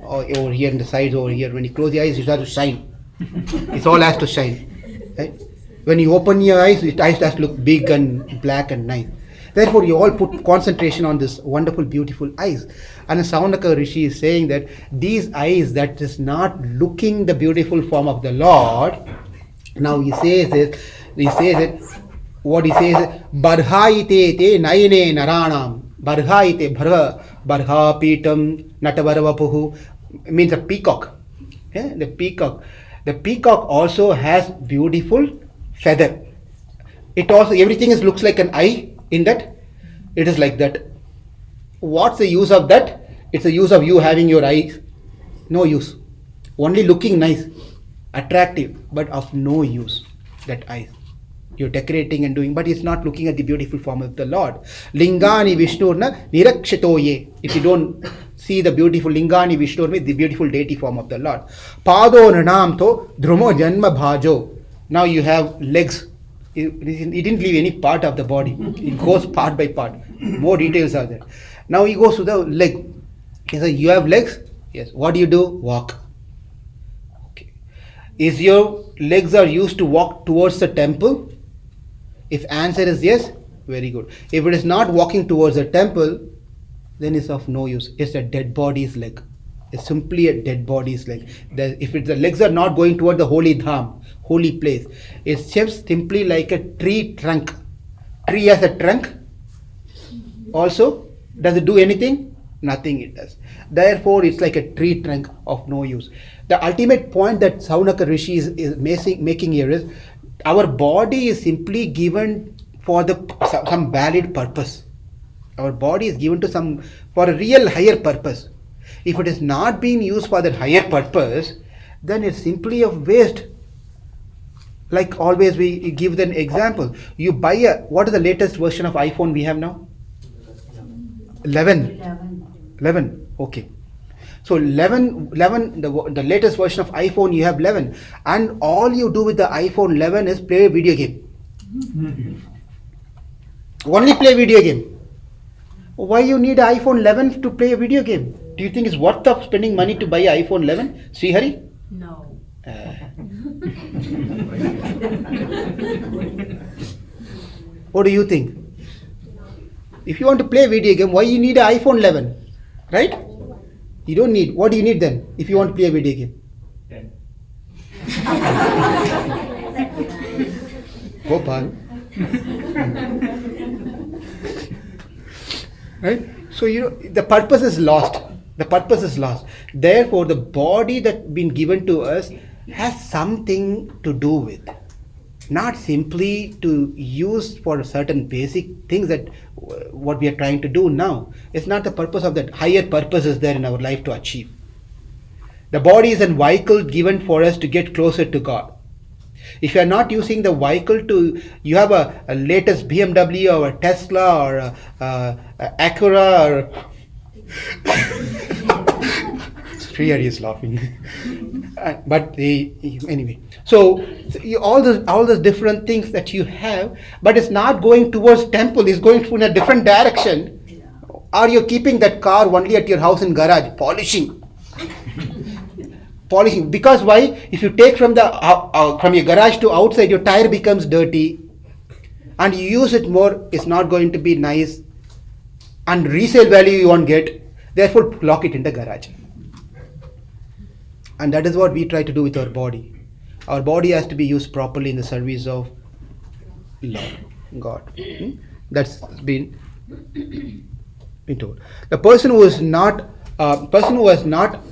or over here in the sides over here. When you close the eyes, you start to shine. It all has to shine. Right? When you open your eyes, it has to look big and black and nice. Therefore, you all put concentration on this wonderful, beautiful eyes. And the Saundaka Rishi is saying that these eyes that is not looking the beautiful form of the Lord. Now he says it. What he says is, Barhaite te nayane naranam. Barhaite, barha pitam natavaravapuhu, means a peacock. Yeah? The peacock also has beautiful feather. It also, everything looks like an eye. In that, it is like that. What's the use of that? It's the use of you having your eyes. No use. Only looking nice, attractive, but of no use. That eyes. You're decorating and doing, but it's not looking at the beautiful form of the Lord. Lingani Vishnurna Nirakshitoye. If you don't see the beautiful Lingani Vishnurna, the beautiful deity form of the Lord. Pado Nanam to Dhrumo Janma Bhajo. Now you have legs. He didn't leave any part of the body. It goes part by part. More details are there. Now he goes to the leg. He says, you have legs? Yes. What do? Walk. Okay. Is your legs are used to walk towards the temple? If answer is yes, very good. If it is not walking towards the temple, then it's of no use. It's a dead body's leg. It's simply a dead body's leg. If the legs are not going toward the holy dham, holy place, it's just simply like a tree trunk. Tree has a trunk. Also, does it do anything? Nothing it does. Therefore, it's like a tree trunk of no use. The ultimate point that Saunaka Rishi is making here is, our body is simply given for some valid purpose. Our body is given to for a real higher purpose. If it is not being used for that higher purpose, then it's simply a waste. Like always we give an example. You buy what is the latest version of iPhone we have now? 11. Okay. So 11, the latest version of iPhone, you have 11. And all you do with the iPhone 11 is play a video game. Only play video game. Why you need an iPhone 11 to play a video game? Do you think it's worth of spending money to buy an iPhone 11? Srihari? No. What do you think? If you want to play a video game, why you need an iPhone 11? Right? You don't need. What do you need then if you want to play a video game? 10. Gopal. Right? So the purpose is lost. The purpose is lost. Therefore, the body that's been given to us has something to do with. Not simply to use for certain basic things that what we are trying to do now. It's not the purpose of that. Higher purpose is there in our life to achieve. The body is a vehicle given for us to get closer to God. If you are not using the vehicle you have a latest BMW or a Tesla or a Acura or Srihari is laughing. But anyway, so all those different things that you have, but it's not going towards temple, it's going in a different direction. Are you keeping that car only at your house in garage, polishing? Because why? If you take from your garage to outside, your tire becomes dirty, and you use it more, it's not going to be nice, and resale value you won't get. Therefore, lock it in the garage. And that is what we try to do with our body. Our body has to be used properly in the service of Lord God. That's been told. The person who has not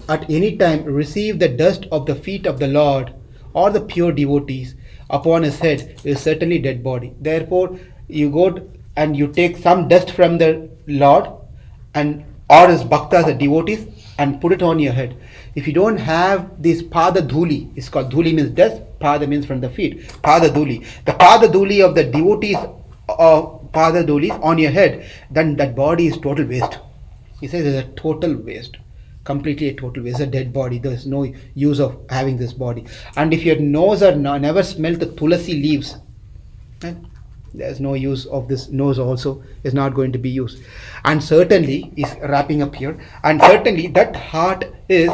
at any time received the dust of the feet of the Lord or the pure devotees upon his head is certainly dead body. Therefore, you go and you take some dust from the Lord or his bhaktas, the devotees, and put it on your head. If you don't have this pada dhuli, it's called dhuli means dust, pada means from the feet, pada dhuli. The pada dhuli of the devotees pada dhulis on your head, then that body is total waste. He says it's a total waste, completely a total waste. It's a dead body. There's no use of having this body. And if your nose or never smelled the tulasi leaves, then there's no use of this nose also, is not going to be used. And certainly, is wrapping up here, and certainly that heart is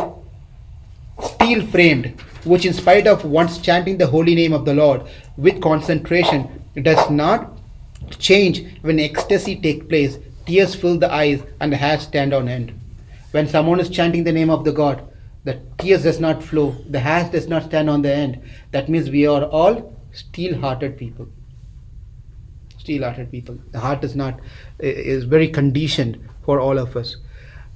steel framed, which in spite of once chanting the holy name of the Lord with concentration, does not change when ecstasy takes place. Tears fill the eyes and the hair stand on end. When someone is chanting the name of the God, the tears does not flow, the hair does not stand on the end. That means we are all steel-hearted people. Steel-hearted people. The heart is very conditioned for all of us.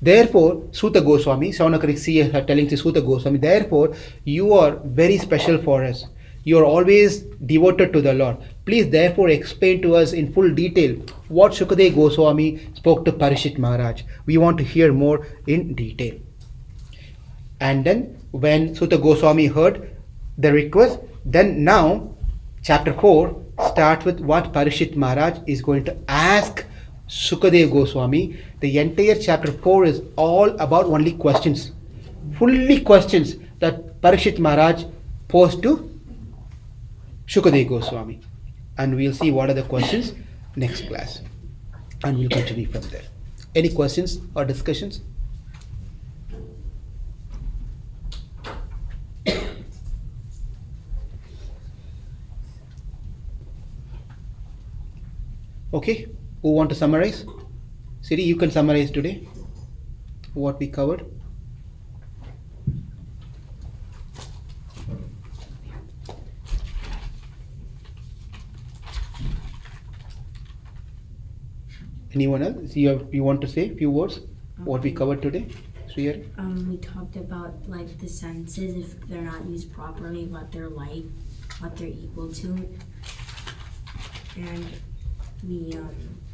Therefore, Suta Goswami, Saunaka Rishi is telling to Suta Goswami, therefore, you are very special for us. You are always devoted to the Lord. Please therefore explain to us in full detail what Shukadev Goswami spoke to Parishit Maharaj. We want to hear more in detail. And then when Suta Goswami heard the request, then now chapter 4 starts with what Parishit Maharaj is going to ask Sukadev Goswami. The entire chapter 4 is all about only questions, fully questions that Parishit Maharaj posed to Sukadev Goswami. And we'll see what are the questions next class. And we'll continue from there. Any questions or discussions? Okay, who want to summarize? Siri, you can summarize today what we covered. Anyone else? You want to say a few words? What we covered today? Sriyari? We talked about like the senses, if they're not used properly, what they're like, what they're equal to. And we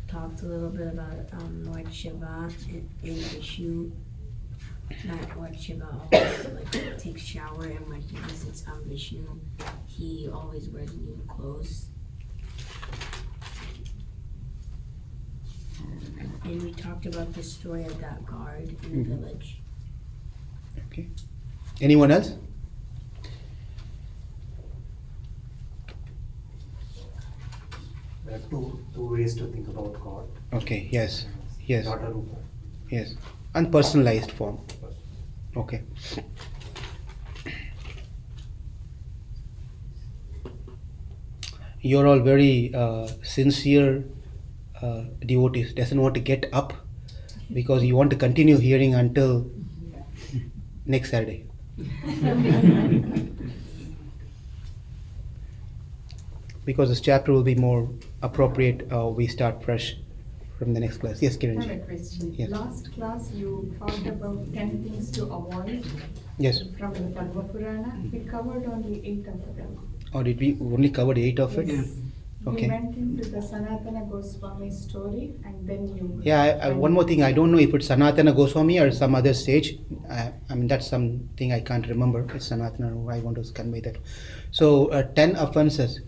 talked a little bit about Lord Shiva and Vishnu. That Lord Shiva always like takes shower, and when he visits Vishnu, he always wears new clothes. And we talked about the story of that guard in the village. Okay. Anyone else? There are two ways to think about God. Okay, yes. Yes. Not a rupa. Yes. Unpersonalized form. Okay. You're all very sincere devotees. Doesn't want to get up because you want to continue hearing until next Saturday. Because this chapter will be more appropriate, we start fresh from the next class. Yes, I have a Kiranji. question. Yes. Last class you talked about 10 things to avoid Yes. from the Padma Purana. We covered only 8 of them. Or did we only cover 8 of it? Yes. Okay. We went into the Sanatana Goswami story and then you... Yeah, one more thing. I don't know if it's Sanatana Goswami or some other sage. I mean, that's something I can't remember. It's Sanatana. I want to convey that. So, 10 offenses.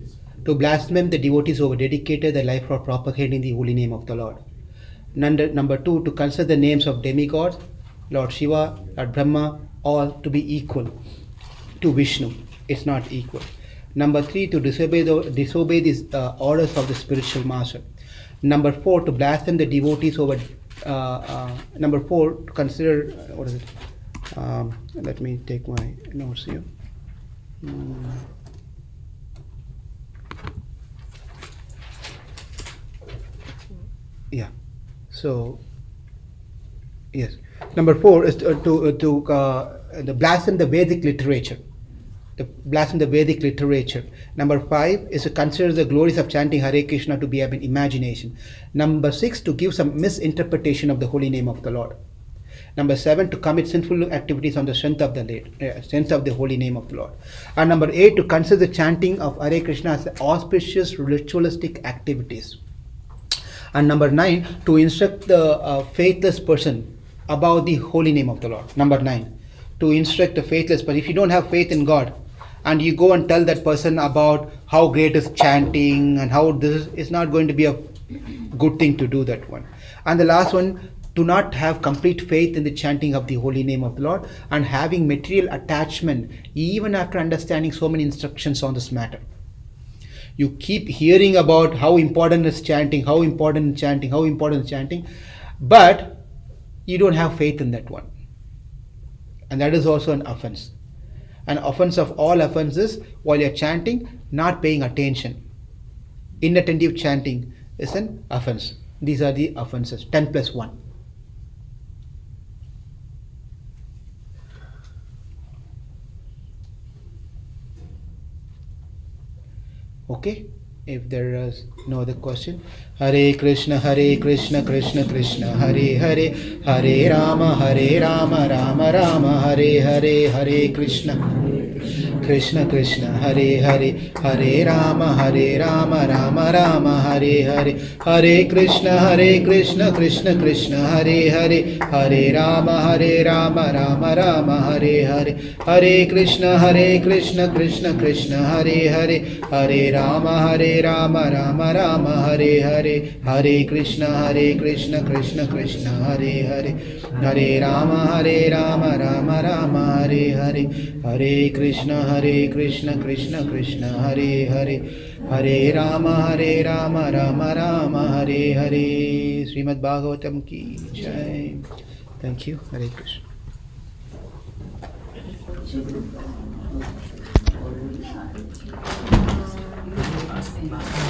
To blaspheme the devotees who have dedicated their life for propagating the holy name of the Lord. Number 2, to consider the names of demigods, Lord Shiva, Lord Brahma, all to be equal to Vishnu. It's not equal. Number 3, to disobey these orders of the spiritual master. Number 4, to blaspheme the devotees over. Number 4, to consider what is it? Let me take my notes here. Yeah. So yes. Number 4 is to blaspheme the Vedic literature. To blaspheme the Vedic literature. Number 5 is to consider the glories of chanting Hare Krishna to be an imagination. Number 6, to give some misinterpretation of the holy name of the Lord. Number 7, to commit sinful activities on the strength of the holy name of the Lord. And number 8, to consider the chanting of Hare Krishna as auspicious ritualistic activities. And number 9, to instruct the faithless person about the holy name of the Lord. Number 9, to instruct a faithless person. If you don't have faith in God and you go and tell that person about how great is chanting and how this is not going to be a good thing to do that one. And the last one, to not have complete faith in the chanting of the holy name of the Lord and having material attachment even after understanding so many instructions on this matter. You keep hearing about how important is chanting, how important is chanting, how important is chanting, but you don't have faith in that one. And that is also an offense. An offense of all offenses, while you're chanting, not paying attention. Inattentive chanting is an offense. These are the offenses, 10 plus 1. Okay, if there is no other question. Hare Krishna, Krishna Krishna, Hare Hare, Hare Rama, Rama Rama, Hare Hare, Hare Krishna, Krishna Krishna Hare Hare, Hare Rama Rama Rama Hare Hare, Hare Krishna Krishna Krishna Hare Hare, Hare Rama Rama Rama Hare Hare, Hare Krishna Krishna Krishna Hare Hare, Hare Rama Rama Rama Hare Hare, Hare Krishna Krishna Krishna Hare Hare, Hare Rama Rama Rama Hare Hare, Hare Krishna Krishna Krishna Hare Hare, Hare Rama Rama Rama Hare Hare. Srimad Bhagavatam ki jai. Thank you. Hare Krishna. Asking about